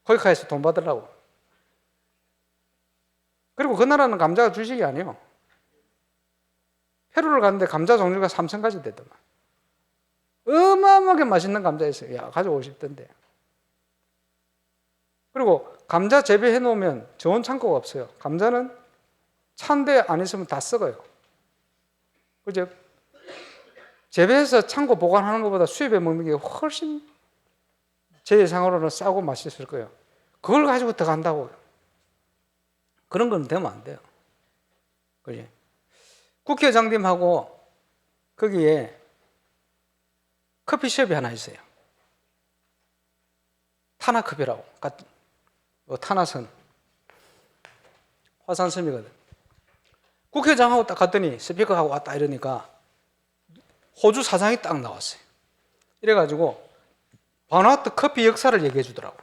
거기까지 돈 받으려고. 그리고 그 나라는 감자가 주식이 아니에요. 페루를 갔는데 감자 종류가 3,000가지 되더만. 어마어마하게 맛있는 감자 있어요. 야, 가져오고 싶던데. 그리고 감자 재배해 놓으면 좋은 창고가 없어요. 감자는 찬데 안 있으면 다 썩어요. 그죠? 재배해서 창고 보관하는 것보다 수입해 먹는 게 훨씬 제 예상으로는 싸고 맛있을 거예요. 그걸 가지고 더 간다고. 그런 건 되면 안 돼요. 그지? 국회의장님하고 거기에 커피숍이 하나 있어요. 타나커피라고. 타나섬. 화산섬이거든. 국회의장하고 딱 갔더니 스피커하고 왔다 이러니까 호주 사장이 딱 나왔어요. 이래가지고 바누아투 커피 역사를 얘기해 주더라고.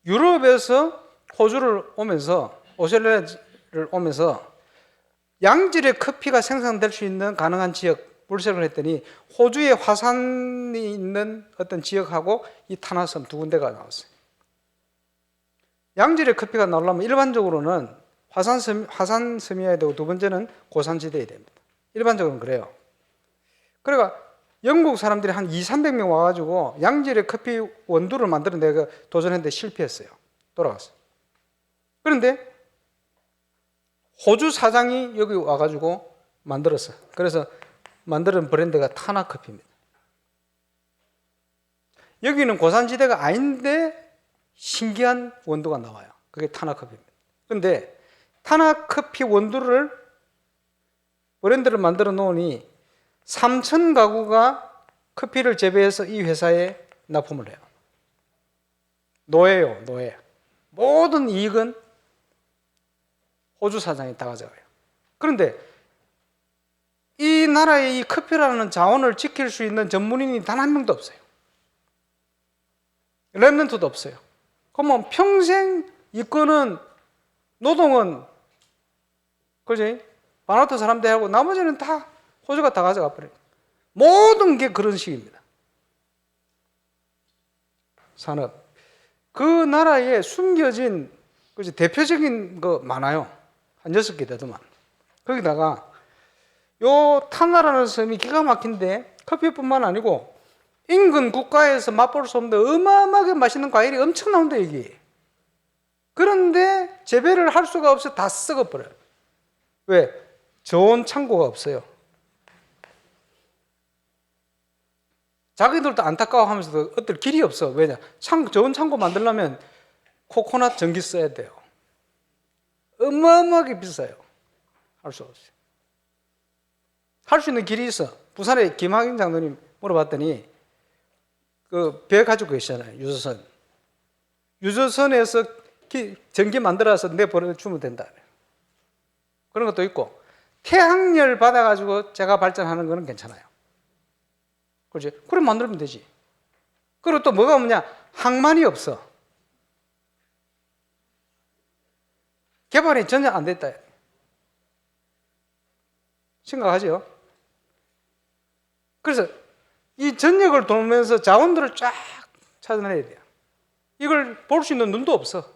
유럽에서 호주를 오면서 오스트레일리아를 오면서 양질의 커피가 생산될 수 있는 가능한 지역 물색을 했더니 호주에 화산이 있는 어떤 지역하고 이 타나섬 두 군데가 나왔어요. 양질의 커피가 나오려면 일반적으로는 화산섬이어야 되고 두 번째는 고산지대여야 됩니다. 일반적으로는 그래요. 그러니까 영국 사람들이 한 200~300명 와가지고 양질의 커피 원두를 만들어내가 도전했는데 실패했어요. 돌아갔어요. 그런데 호주 사장이 여기 와가지고 만들었어요. 그래서 만드는 브랜드가 타나커피입니다. 여기는 고산지대가 아닌데 신기한 원두가 나와요. 그게 타나커피입니다. 그런데 타나커피 원두를 브랜드를 만들어 놓으니 3,000가구가 커피를 재배해서 이 회사에 납품을 해요. 노예요, 노예. 모든 이익은 호주 사장이 다 가져가요. 그런데 이 나라의 이 커피라는 자원을 지킬 수 있는 전문인이 단 한 명도 없어요. 랩런트도 없어요. 그러면 평생 이권은 노동은 그지? 바누아투 사람들하고 나머지는 다 호주가 다 가져가 버려요. 모든 게 그런 식입니다. 산업. 그 나라에 숨겨진 그지? 대표적인 거 많아요. 한 6개 되더만. 거기다가 요 타나라는 섬이 기가 막힌데 커피뿐만 아니고 인근 국가에서 맛볼 수 없는 어마어마하게 맛있는 과일이 엄청 나온다 여기. 그런데 재배를 할 수가 없어 다 썩어버려요. 왜? 좋은 창고가 없어요. 자기들도 안타까워하면서도 어떨 길이 없어. 왜냐? 좋은 창고 만들려면 코코넛 전기 써야 돼요. 어마어마하게 비싸요. 할 수 없어요. 할 수 있는 길이 있어. 부산에 김학인 장로님 물어봤더니 그 배 가지고 계시잖아요. 유조선. 유조선에서 전기 만들어서 내보내주면 된다. 그런 것도 있고 태양열 받아가지고 제가 발전하는 거는 괜찮아요. 그렇지? 그럼 만들면 되지. 그리고 또 뭐가 없냐? 항만이 없어. 개발이 전혀 안 됐다. 심각하죠? 그래서 이 전역을 돌면서 자원들을 쫙 찾아내야 돼요. 이걸 볼 수 있는 눈도 없어.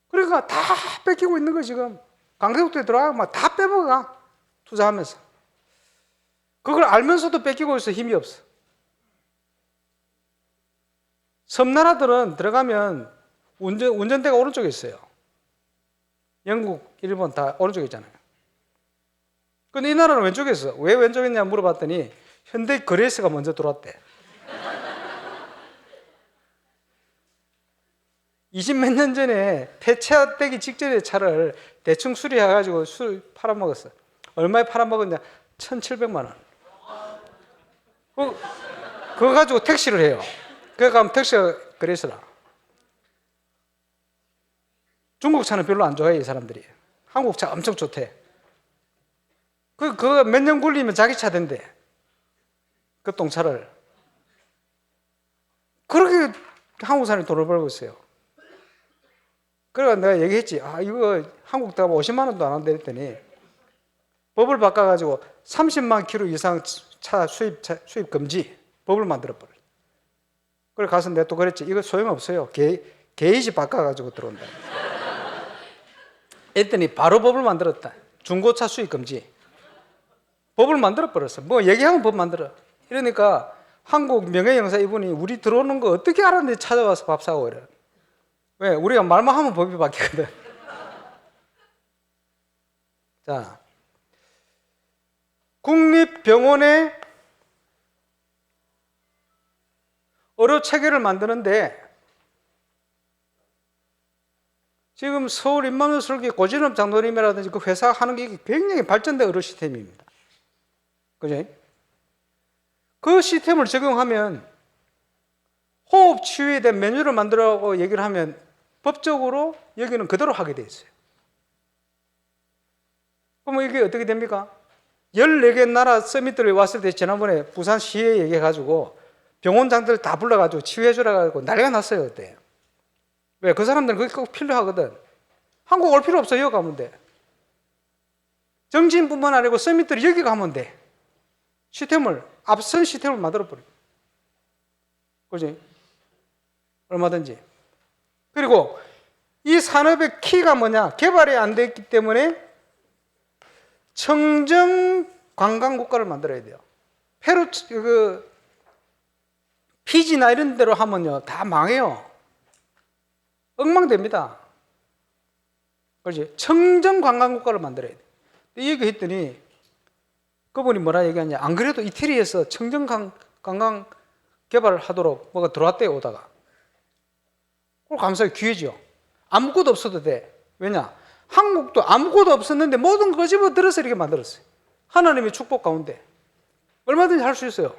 그러니까 다 뺏기고 있는 거 지금. 강대국도에 들어가고 막 다 빼먹어가. 투자하면서. 그걸 알면서도 뺏기고 있어. 힘이 없어. 섬나라들은 들어가면 운전대가 오른쪽에 있어요. 영국, 일본 다 오른쪽에 있잖아요. 근데 이 나라는 왼쪽에 있어. 왜 왼쪽에 있냐 물어봤더니 현대 그레이스가 먼저 들어왔대. 20몇 년 전에 폐차되기 직전에 차를 대충 수리해가지고 술 팔아먹었어. 얼마에 팔아먹었냐? 1,700만 원. 그거 가지고 택시를 해요. 그래 가면 택시가 그레이스라. 중국 차는 별로 안 좋아해, 이 사람들이. 한국 차 엄청 좋대. 그거 몇 년 굴리면 자기 차 된대. 그 똥차를. 그렇게 한국 사람이 돈을 벌고 있어요. 그래서 내가 얘기했지. 이거 한국 다 50만 원도 안 한다 했더니 법을 바꿔가지고 30만 킬로 이상 차 수입 금지 법을 만들어버려. 그래 가서 내가 또 그랬지. 이거 소용없어요. 게이지 바꿔가지고 들어온다. 했더니 바로 법을 만들었다. 중고차 수입 금지. 법을 만들어버렸어. 뭐 얘기하면 법 만들어. 이러니까 한국 명예영사 이분이 우리 들어오는 거 어떻게 알았는지 찾아와서 밥 사고 이래. 왜? 우리가 말만 하면 법이 바뀌거든. 자, 국립병원에 의료 체계를 만드는데 지금 서울 인만설계 고진업 장로님이라든지 그 회사 하는 게 굉장히 발전된 의료 시스템입니다. 그죠? 그 시스템을 적용하면 호흡 치유에 대한 메뉴를 만들라고 얘기를 하면 법적으로 여기는 그대로 하게 돼 있어요. 그러면 이게 어떻게 됩니까? 14개 나라 서밋들이 왔을 때 지난번에 부산시에 얘기해가지고 병원장들 다 불러가지고 치유해주라고 난리가 났어요. 그때. 왜? 그 사람들은 그게 꼭 필요하거든. 한국 올 필요 없어. 여기 가면 돼. 정치인뿐만 아니고 서밋들이 여기 가면 돼. 앞선 시스템을 만들어버려. 그지? 얼마든지. 그리고 이 산업의 키가 뭐냐? 개발이 안 됐기 때문에 청정 관광 국가를 만들어야 돼요. 피지나 이런 데로 하면요, 다 망해요. 엉망됩니다. 그렇지? 청정 관광 국가를 만들어야 돼. 이 얘기 했더니 그분이 뭐라 얘기하냐? 안 그래도 이태리에서 청정 관광 개발을 하도록 뭐가 들어왔대요, 오다가. 감사히 기회죠. 아무것도 없어도 돼. 왜냐? 한국도 아무것도 없었는데 모든 거 집어들어서 이렇게 만들었어요. 하나님의 축복 가운데. 얼마든지 할 수 있어요.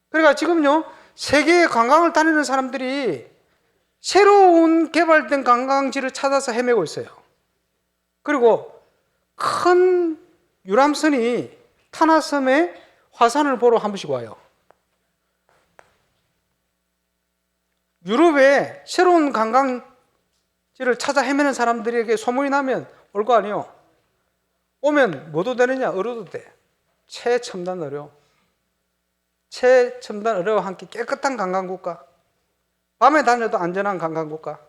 그러니까 지금요, 세계의 관광을 다니는 사람들이 새로운 개발된 관광지를 찾아서 헤매고 있어요. 그리고 큰 유람선이 타나섬에 화산을 보러 한 번씩 와요. 유럽에 새로운 관광지를 찾아 헤매는 사람들에게 소문이 나면 올 거 아니에요. 오면 뭐도 되느냐? 의료도 돼. 최첨단 의료. 최첨단 의료와 함께 깨끗한 관광국가. 밤에 다녀도 안전한 관광국가.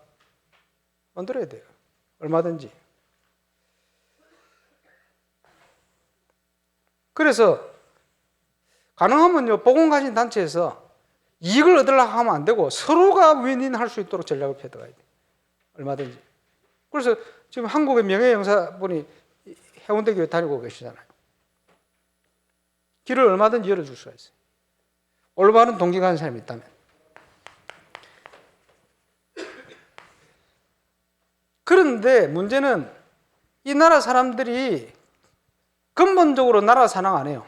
만들어야 돼요. 얼마든지. 그래서 가능하면요, 보건가신단체에서 이익을 얻으려고 하면 안 되고 서로가 윈윈할 수 있도록 전략을 펴들어가야 돼. 얼마든지. 그래서 지금 한국의 명예영사분이 해운대 교회 다니고 계시잖아요. 길을 얼마든지 열어줄 수가 있어요. 올바른 동기가 하는 사람이 있다면. 그런데 문제는 이 나라 사람들이 근본적으로 나라 사랑 안 해요.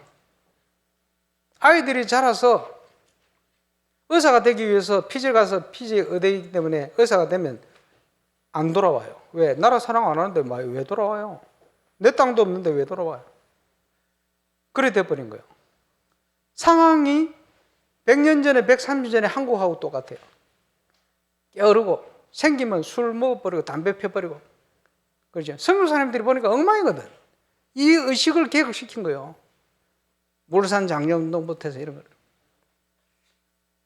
아이들이 자라서 의사가 되기 위해서 피질 가서 피지 의대이기 때문에 의사가 되면 안 돌아와요. 왜? 나라 사랑 안 하는데 왜 돌아와요? 내 땅도 없는데 왜 돌아와요? 그래 돼버린 거예요. 상황이 100년 전에 130년 전에 한국하고 똑같아요. 게으르고 생기면 술 먹어버리고 담배 펴버리고 그렇죠. 선교사님들이 보니까 엉망이거든. 이 의식을 개혁시킨 거예요. 물산 장려운동부터 해서 이런 거.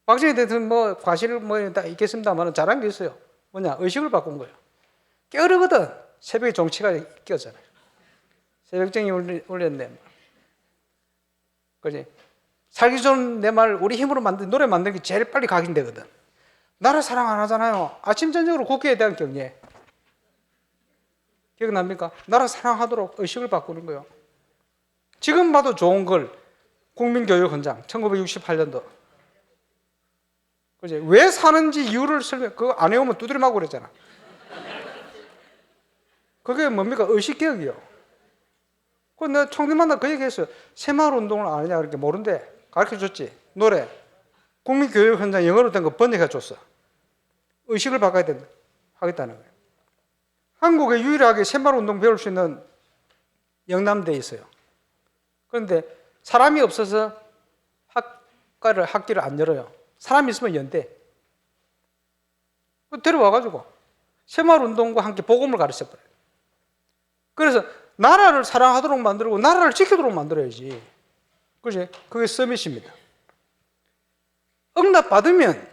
박정희 대통령 뭐 과실 뭐 다 있겠습니다만 잘한 게 있어요. 뭐냐? 의식을 바꾼 거예요. 게으르거든. 새벽에 정치가 끼었잖아요. 새벽정이 울렸네. 그지? 살기 좋은 내 말 우리 힘으로 노래 만든 게 제일 빨리 각인되거든. 나라 사랑 안 하잖아요. 아침 저녁으로 국회에 대한 경례. 기억납니까? 나라 사랑하도록 의식을 바꾸는 거예요. 지금 봐도 좋은 걸 국민교육헌장 1968년도 그지? 왜 사는지 이유를 설명, 그거 안 해오면 두드려 맞고 그랬잖아. 그게 뭡니까? 의식개혁이요. 그 내가 총리 만나 그 얘기 했어요. 새마을운동을 안 하냐, 그렇게 모른대. 가르쳐 줬지. 노래. 국민교육헌장 영어로 된 거 번역해 줬어. 의식을 바꿔야 된다. 하겠다는 거예요. 한국에 유일하게 새마을운동 배울 수 있는 영남대에 있어요. 그런데 사람이 없어서 학기를 안 열어요. 사람이 있으면 연대. 데려와가지고 새마을운동과 함께 복음을 가르쳐버려요. 그래서 나라를 사랑하도록 만들고 나라를 지키도록 만들어야지. 그지? 그게 서밋입니다. 응답받으면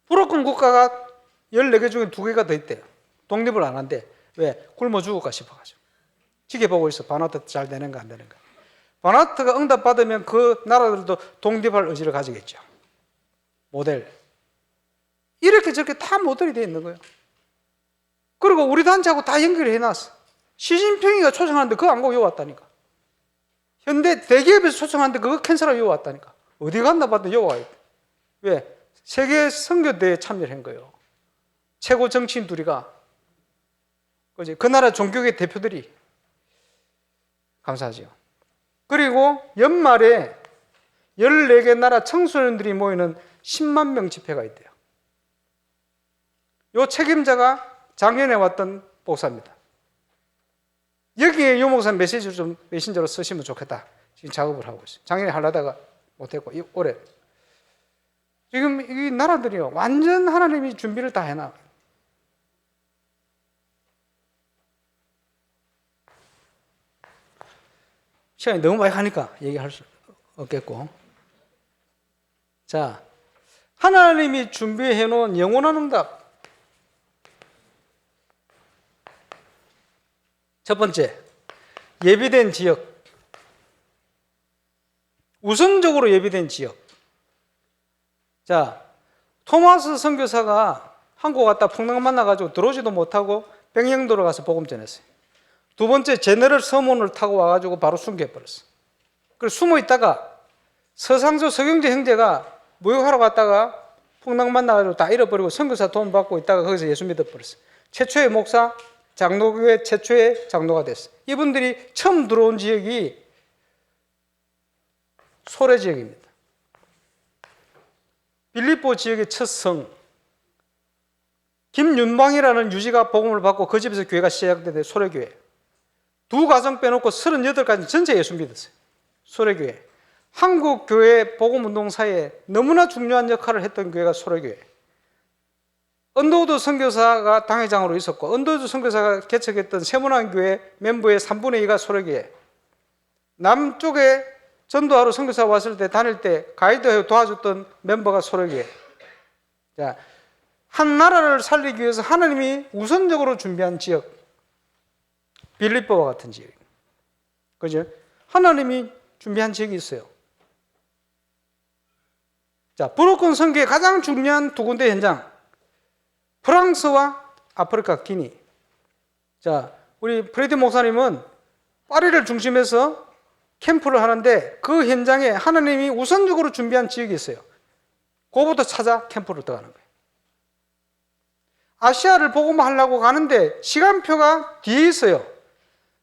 불어권 국가가 14개 중에 2개가 더 있대요. 독립을 안 한대. 왜? 굶어 죽을까 싶어가지고. 지켜보고 있어. 바누아투 잘 되는가 안 되는가. 바누아투가 응답받으면 그 나라들도 독립할 의지를 가지겠죠. 모델. 이렇게 저렇게 다 모델이 되어 있는 거예요. 그리고 우리 단체하고 다 연결을 해놨어. 시진핑이가 초청하는데 그거 안 가고 여기 왔다니까. 현대 대기업에서 초청하는데 그거 캔슬하고 여기 왔다니까. 어디 갔나 봤더니 여기 와요. 왜? 세계 선교대회에 참여를 한 거예요. 최고 정치인 둘이가. 그지? 그 나라 종교계 대표들이. 감사하죠. 그리고 연말에 14개 나라 청소년들이 모이는 10만 명 집회가 있대요. 요 책임자가 작년에 왔던 목사입니다. 여기에 요 목사 메시지를 좀 메신저로 쓰시면 좋겠다. 지금 작업을 하고 있어요. 작년에 하려다가 못했고 올해. 지금 이 나라들이요. 완전 하나님이 준비를 다 해놔. 시간이 너무 많이 가니까 얘기할 수 없겠고. 자, 하나님이 준비해 놓은 영원한 응답. 첫 번째, 예비된 지역. 우선적으로 예비된 지역. 자, 토마스 선교사가 한국 왔다 풍랑 만나가지고 들어오지도 못하고 백령도로 가서 복음 전했어요. 두 번째, 제너럴 서문을 타고 와가지고 바로 순교해버렸어. 그래서 숨어 있다가 서상조 서경재 형제가 무역하러 갔다가 풍랑 만나가지고 다 잃어버리고 선교사 돈 받고 있다가 거기서 예수 믿어버렸어. 최초의 목사, 장로교회 최초의 장로가 됐어요. 이분들이 처음 들어온 지역이 소래 지역입니다. 빌립보 지역의 첫 성. 김윤방이라는 유지가 복음을 받고 그 집에서 교회가 시작된 소래교회. 두 가정 빼놓고 38가정 전체 예수 믿었어요. 소래교회. 한국교회 복음운동사에 너무나 중요한 역할을 했던 교회가 소래교회. 언더우드 선교사가 당회장으로 있었고 언더우드 선교사가 개척했던 세문안교회 멤버의 3분의 2가 소래교회. 남쪽에 전도하러 선교사 왔을 때 다닐 때 가이드해 도와줬던 멤버가 소래교회. 자, 한 나라를 살리기 위해서 하나님이 우선적으로 준비한 지역. 빌립보와 같은 지역. 그죠? 하나님이 준비한 지역이 있어요. 자, 불어권 선교의 가장 중요한 두 군데 현장. 프랑스와 아프리카 기니. 자, 우리 프레디 목사님은 파리를 중심해서 캠프를 하는데 그 현장에 하나님이 우선적으로 준비한 지역이 있어요. 그거부터 찾아 캠프를 들어가는 거예요. 아시아를 복음하려고 가는데 시간표가 뒤에 있어요.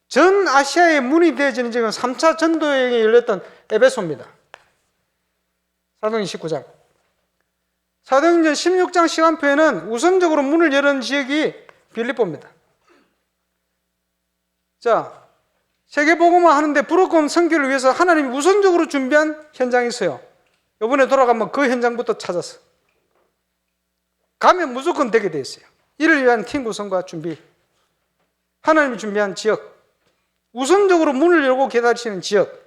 전 아시아의 문이 되어지는 지금 3차 전도여행이 열렸던 에베소입니다. 사도행전 19장. 사도행전 16장 시간표에는 우선적으로 문을 여는 지역이 빌립보입니다. 자, 세계복음화 하는데 불어권 선교를 위해서 하나님이 우선적으로 준비한 현장이 있어요. 이번에 돌아가면 그 현장부터 찾았어. 가면 무조건 되게 돼 있어요. 이를 위한 팀 구성과 준비. 하나님이 준비한 지역. 우선적으로 문을 열고 기다리시는 지역.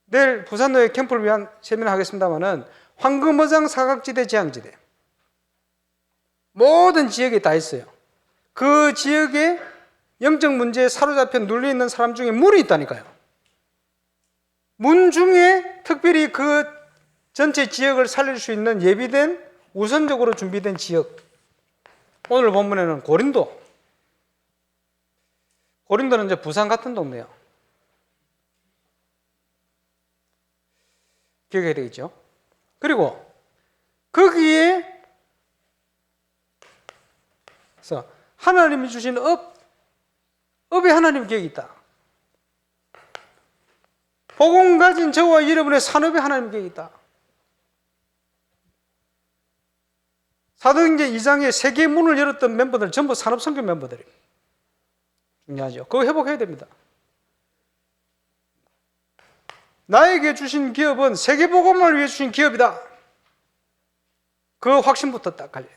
내일 부산노예 캠프를 위한 세미나 하겠습니다만은 황금어장 사각지대 지향지대. 모든 지역에 다 있어요. 그 지역에 영적 문제에 사로잡혀 눌려있는 사람 중에 문이 있다니까요. 문 중에 특별히 그 전체 지역을 살릴 수 있는 예비된 우선적으로 준비된 지역. 오늘 본문에는 고린도, 고린도는 이제 부산 같은 동네예요. 기억해야 되겠죠. 그리고 거기에 그래서 하나님이 주신 업에 하나님 계획이 있다. 복음 가진 저와 여러분의 산업에 하나님 계획이 있다. 사도행전 2장에 세계 문을 열었던 멤버들 전부 산업선교 멤버들이에요. 중요하죠. 그거 회복해야 됩니다. 나에게 주신 기업은 세계복음을 위해 주신 기업이다. 그 확신부터 딱 갈려요.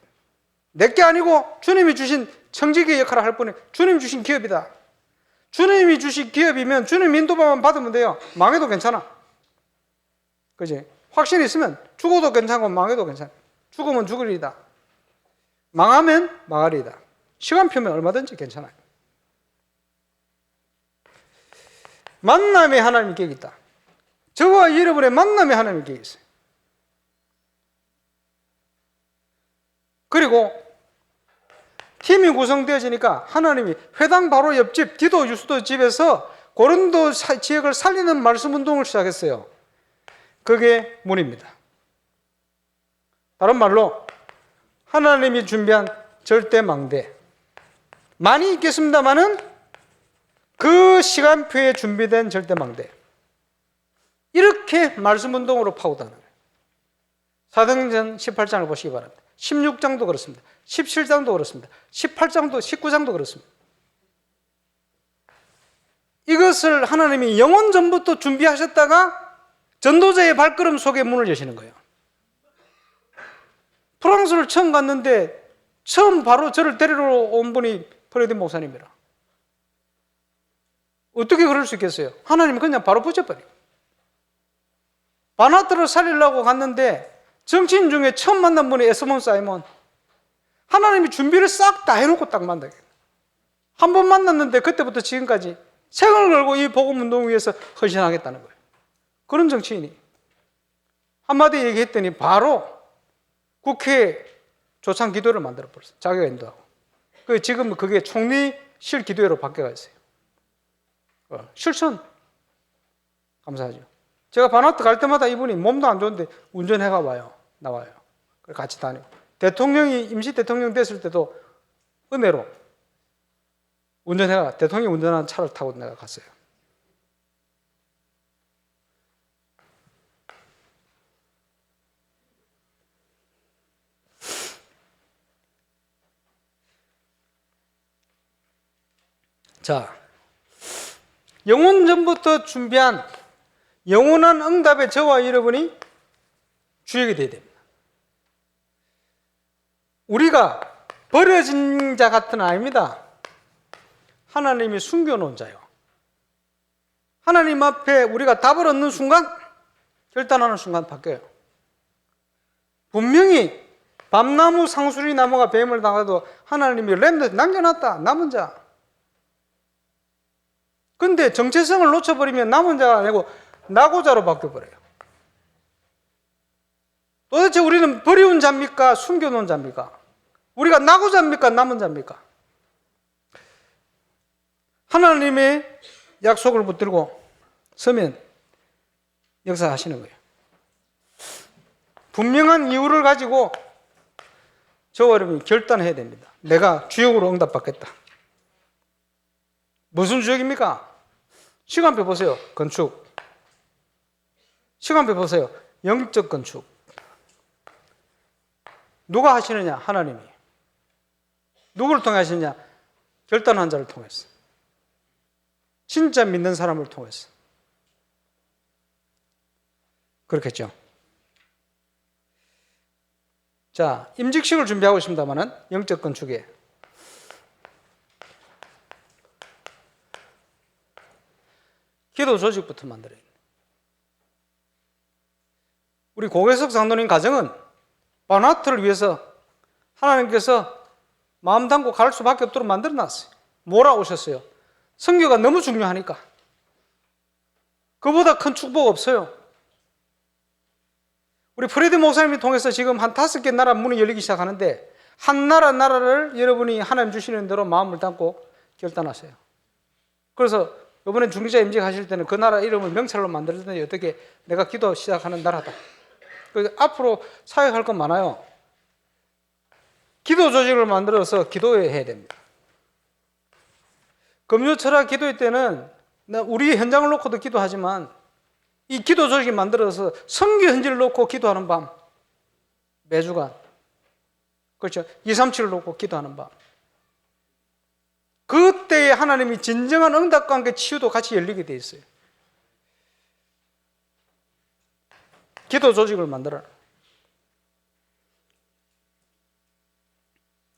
내게 아니고 주님이 주신 청지기의 역할을 할 뿐에 주님이 주신 기업이다. 주님이 주신 기업이면 주님 인도만 받으면 돼요. 망해도 괜찮아. 그지? 확신이 있으면 죽어도 괜찮고 망해도 괜찮아. 죽으면 죽을 일이다. 망하면 망할 일이다. 시간표면 얼마든지 괜찮아요. 만남에 하나님의 계획이 있다. 저와 여러분의 만남에 하나님의 계획이 있어요. 그리고 팀이 구성되어지니까 하나님이 회당 바로 옆집 디도 유스도 집에서 고린도 지역을 살리는 말씀 운동을 시작했어요. 그게 문입니다. 다른 말로 하나님이 준비한 절대망대, 많이 있겠습니다마는 그 시간표에 준비된 절대망대, 이렇게 말씀 운동으로 파고다는 거예요. 사도행전 18장을 보시기 바랍니다. 16장도 그렇습니다. 17장도 그렇습니다. 18장도 19장도 그렇습니다. 이것을 하나님이 영원 전부터 준비하셨다가 전도자의 발걸음 속에 문을 여시는 거예요. 프랑스를 처음 갔는데 처음 바로 저를 데리러 온 분이 프레디 목사님이라. 어떻게 그럴 수 있겠어요? 하나님이 그냥 바로 붙여버려요. 바나트를 살리려고 갔는데 정치인 중에 처음 만난 분이 에스몬 사이먼. 하나님이 준비를 싹 다 해놓고 딱 만나게. 한 번 만났는데 그때부터 지금까지 생을 걸고 이 복음 운동 위해서 헌신하겠다는 거예요. 그런 정치인이 한마디 얘기했더니 바로 국회 조창 기도를 만들어 버렸어요. 자기가 인도하고. 지금 그게 총리실 기도회로 바뀌어 있어요. 실천. 감사하죠. 제가 바나트 갈 때마다 이분이 몸도 안 좋은데 운전해가 봐요. 나와요. 같이 다니고. 대통령이 임시 대통령 됐을 때도 은혜로 운전해가 대통령이 운전하는 차를 타고 내가 갔어요. 자, 영원 전부터 준비한 영원한 응답에 저와 여러분이 주역이 되어야 됩니다. 우리가 버려진 자 같은 아닙니다. 하나님이 숨겨놓은 자요. 하나님 앞에 우리가 답을 얻는 순간, 결단하는 순간 바뀌어요. 분명히 밤나무 상수리 나무가 뱀을 당해도 하나님이 렘넌트 남겨놨다. 남은 자. 근데 정체성을 놓쳐버리면 남은 자가 아니고 낙오자로 바뀌어버려요. 도대체 우리는 버려온 자입니까? 숨겨놓은 자입니까? 우리가 낙오자입니까? 남은 자입니까? 하나님의 약속을 붙들고 서면 역사하시는 거예요. 분명한 이유를 가지고 저와 여러분이 결단해야 됩니다. 내가 주역으로 응답받겠다. 무슨 주역입니까? 시간표 보세요. 건축. 시간표 보세요. 영적 건축. 누가 하시느냐? 하나님이. 누구를 통해 하시느냐? 결단한 자를 통해서. 진짜 믿는 사람을 통해서. 그렇겠죠. 자, 임직식을 준비하고 있습니다만은 영적 건축에 기도 조직부터 만들어야 돼요. 우리 고계석 장로님 가정은 바나트를 위해서 하나님께서 마음 담고 갈 수밖에 없도록 만들어 놨어요. 몰아오셨어요. 선교가 너무 중요하니까. 그보다 큰 축복 없어요. 우리 프레디 목사님을 통해서 지금 한 5개 나라 문이 열리기 시작하는데 한 나라를 여러분이 하나님 주시는 대로 마음을 담고 결단하세요. 그래서 이번에 중기자 임직하실 때는 그 나라 이름을 명찰로 만들었더니 어떻게 내가 기도 시작하는 나라다. 그래서 앞으로 사역할 건 많아요. 기도 조직을 만들어서 기도해야 됩니다. 금요철학 기도회 때는 우리 현장을 놓고도 기도하지만 이 기도 조직이 만들어서 선교 현지를 놓고 기도하는 밤, 매주간, 그렇죠, 2, 3, 7을 놓고 기도하는 밤, 그때에 하나님이 진정한 응답과 함께 치유도 같이 열리게 돼 있어요. 기도 조직을 만들어라.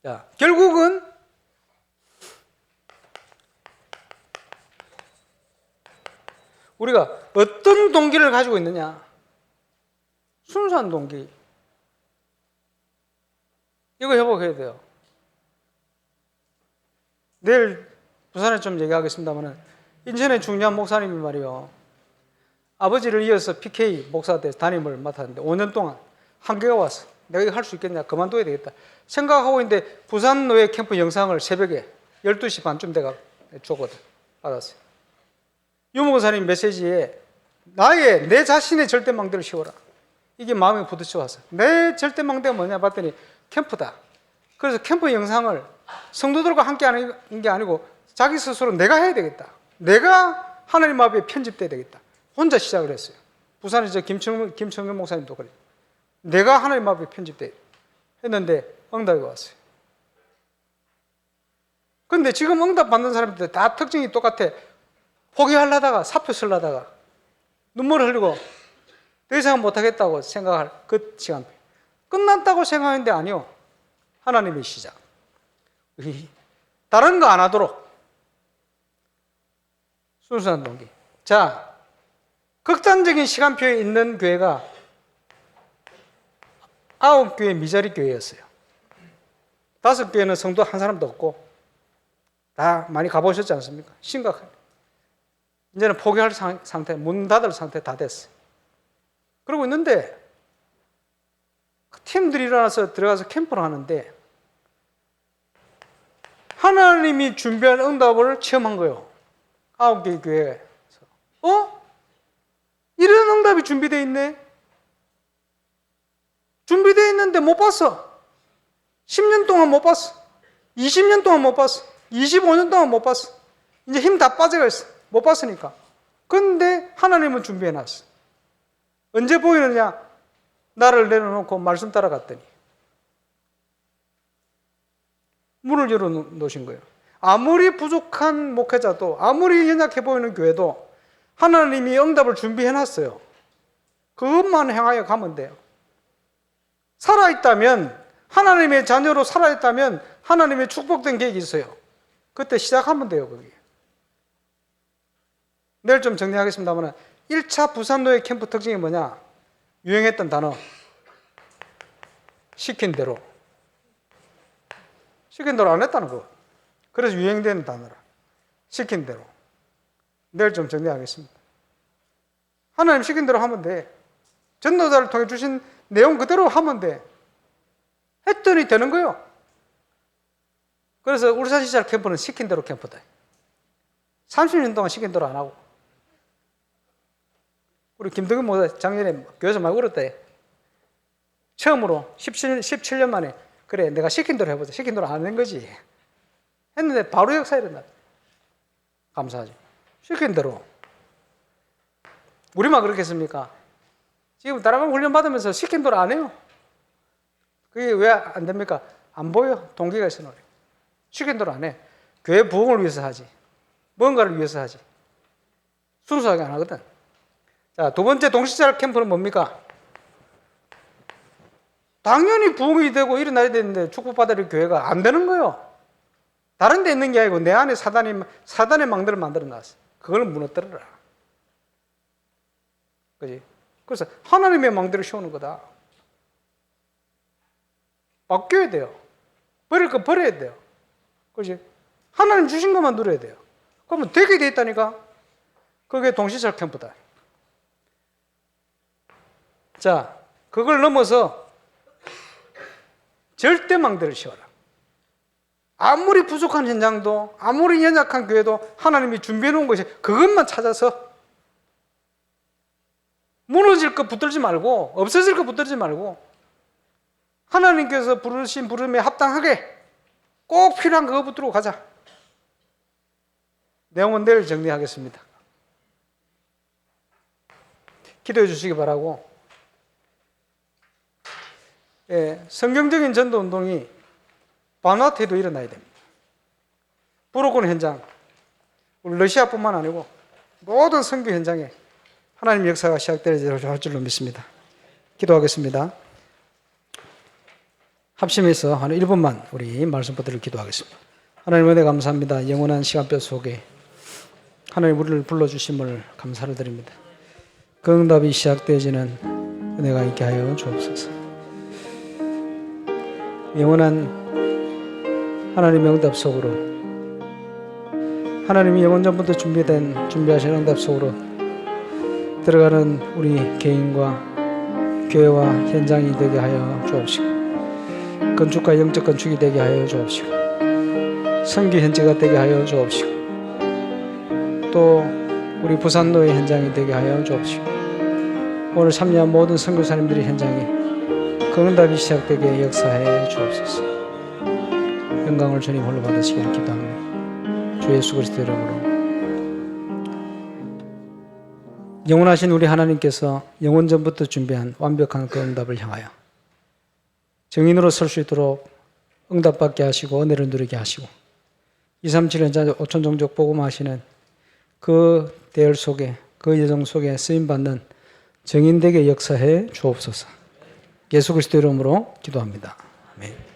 자, 결국은 우리가 어떤 동기를 가지고 있느냐? 순수한 동기. 이거 회복해야 돼요. 내일 부산에 좀 얘기하겠습니다만 인천의 중요한 목사님이 말이요, 아버지를 이어서 PK 목사 때 담임을 맡았는데 5년 동안 한계가 왔어. 내가 이거 할 수 있겠냐? 그만둬야 되겠다 생각하고 있는데 부산 노예 캠프 영상을 새벽에 12시 반쯤 돼가 줬거든. 받았어요. 유 목사님 메시지에 내 자신의 절대망대를 씌워라. 이게 마음에 부딪혀왔어. 내 절대망대가 뭐냐 봤더니 캠프다. 그래서 캠프 영상을 성도들과 함께 하는 게 아니고 자기 스스로 내가 해야 되겠다. 내가 하나님 앞에 편집돼야 되겠다. 혼자 시작을 했어요. 부산에 김청균 목사님도 그래요. 내가 하나님 앞에 편집돼야 돼. 했는데 응답이 왔어요. 근데 지금 응답 받는 사람들 다 특징이 똑같아. 포기하려다가 사표 쓰려다가 눈물을 흘리고 더 이상 못하겠다고 생각할 그 시간, 끝났다고 생각하는데 아니요, 하나님의 시작. 다른 거 안 하도록 순수한 동기. 자, 극단적인 시간표에 있는 교회가 9교회 미자리 교회였어요. 5교회는 성도 한 사람도 없고 다 많이 가보셨지 않습니까? 심각합니다. 이제는 포기할 상태, 문 닫을 상태 다 됐어요. 그러고 있는데 팀들이 일어나서 들어가서 캠프를 하는데 하나님이 준비한 응답을 체험한 거예요. 9개 교회에서. 이런 응답이 준비되어 있네? 준비되어 있는데 못 봤어. 10년 동안 못 봤어. 20년 동안 못 봤어. 25년 동안 못 봤어. 이제 힘 다 빠져가 있어. 못 봤으니까. 근데 하나님은 준비해놨어. 언제 보이느냐? 나를 내려놓고 말씀 따라갔더니 문을 열어놓으신 거예요. 아무리 부족한 목회자도, 아무리 연약해 보이는 교회도 하나님이 응답을 준비해놨어요. 그것만 행하여 가면 돼요. 살아있다면, 하나님의 자녀로 살아있다면 하나님의 축복된 계획이 있어요. 그때 시작하면 돼요, 그게. 내일 좀 정리하겠습니다만 1차 부산노예 캠프 특징이 뭐냐? 유행했던 단어, 시킨 대로. 시킨 대로 안 했다는 거. 그래서 유행되는 단어라. 시킨 대로. 내일 좀 정리하겠습니다. 하나님 시킨 대로 하면 돼. 전도자를 통해 주신 내용 그대로 하면 돼. 했더니 되는 거예요. 그래서 울산시절 캠프는 시킨 대로 캠프다. 30년 동안 시킨 대로 안 하고. 우리 김덕은 목사 작년에 교회에서 많이 울었다. 처음으로 17년 만에 그래 내가 시킨 대로 해보자. 시킨 대로 안 하는 거지. 했는데 바로 역사 일어났다. 감사하죠. 시킨 대로. 우리만 그렇겠습니까? 지금 다른 훈련 받으면서 시킨 대로 안 해요. 그게 왜 안 됩니까? 안 보여. 동기가 있어. 시킨 대로 안 해. 교회 부흥을 위해서 하지. 뭔가를 위해서 하지. 순수하게 안 하거든. 자, 두 번째 동시자력 캠프는 뭡니까? 당연히 부흥이 되고 일어나야 되는데 축복받을 교회가 안 되는 거예요. 다른 데 있는 게 아니고 내 안에 사단의 망대를 만들어 놨어. 그걸 무너뜨려라. 그지? 그래서 하나님의 망대를 씌우는 거다. 바뀌어야 돼요. 버릴 거 버려야 돼요. 그지? 하나님 주신 것만 누려야 돼요. 그러면 되게 돼 있다니까? 그게 동시자력 캠프다. 자, 그걸 넘어서 절대 망대를 씌워라. 아무리 부족한 현장도 아무리 연약한 교회도 하나님이 준비해 놓은 것이 그것만 찾아서 무너질 것 붙들지 말고 없어질 것 붙들지 말고 하나님께서 부르신 부름에 합당하게 꼭 필요한 그거 붙들고 가자. 내용은 내일 정리하겠습니다. 기도해 주시기 바라고. 성경적인 전도 운동이 바누아투에도 일어나야 됩니다. 부르권 현장, 우리 러시아뿐만 아니고 모든 선교 현장에 하나님 역사가 시작될 줄로 믿습니다. 기도하겠습니다. 합심해서 한 1분만 우리 말씀 받들을 기도하겠습니다. 하나님 은혜 감사합니다. 영원한 시간표 속에 하나님 우리를 불러주심을 감사를 드립니다. 그 응답이 시작되어지는 은혜가 있게 하여 주옵소서. 영원한 하나님의 응답 속으로 하나님이 영원 전부터 준비하신 응답 속으로 들어가는 우리 개인과 교회와 현장이 되게 하여 주옵시고 건축과 영적 건축이 되게 하여 주옵시고 선교 현지가 되게 하여 주옵시고 또 우리 부산노예 현장이 되게 하여 주옵시고 오늘 참여한 모든 선교사님들의 현장에 그 응답이 시작되게 역사해 주옵소서. 영광을 주님 홀로 받으시기를 기도합니다. 주 예수 그리스도 이름으로. 영원하신 우리 하나님께서 영원 전부터 준비한 완벽한 그 응답을 향하여 증인으로 설 수 있도록 응답받게 하시고 은혜를 누리게 하시고 237 현장 5천 종족 복음하시는 그 대열 속에 그 여정 속에 쓰임받는 증인되게 역사해 주옵소서. 예수 그리스도 이름으로 기도합니다. 아멘.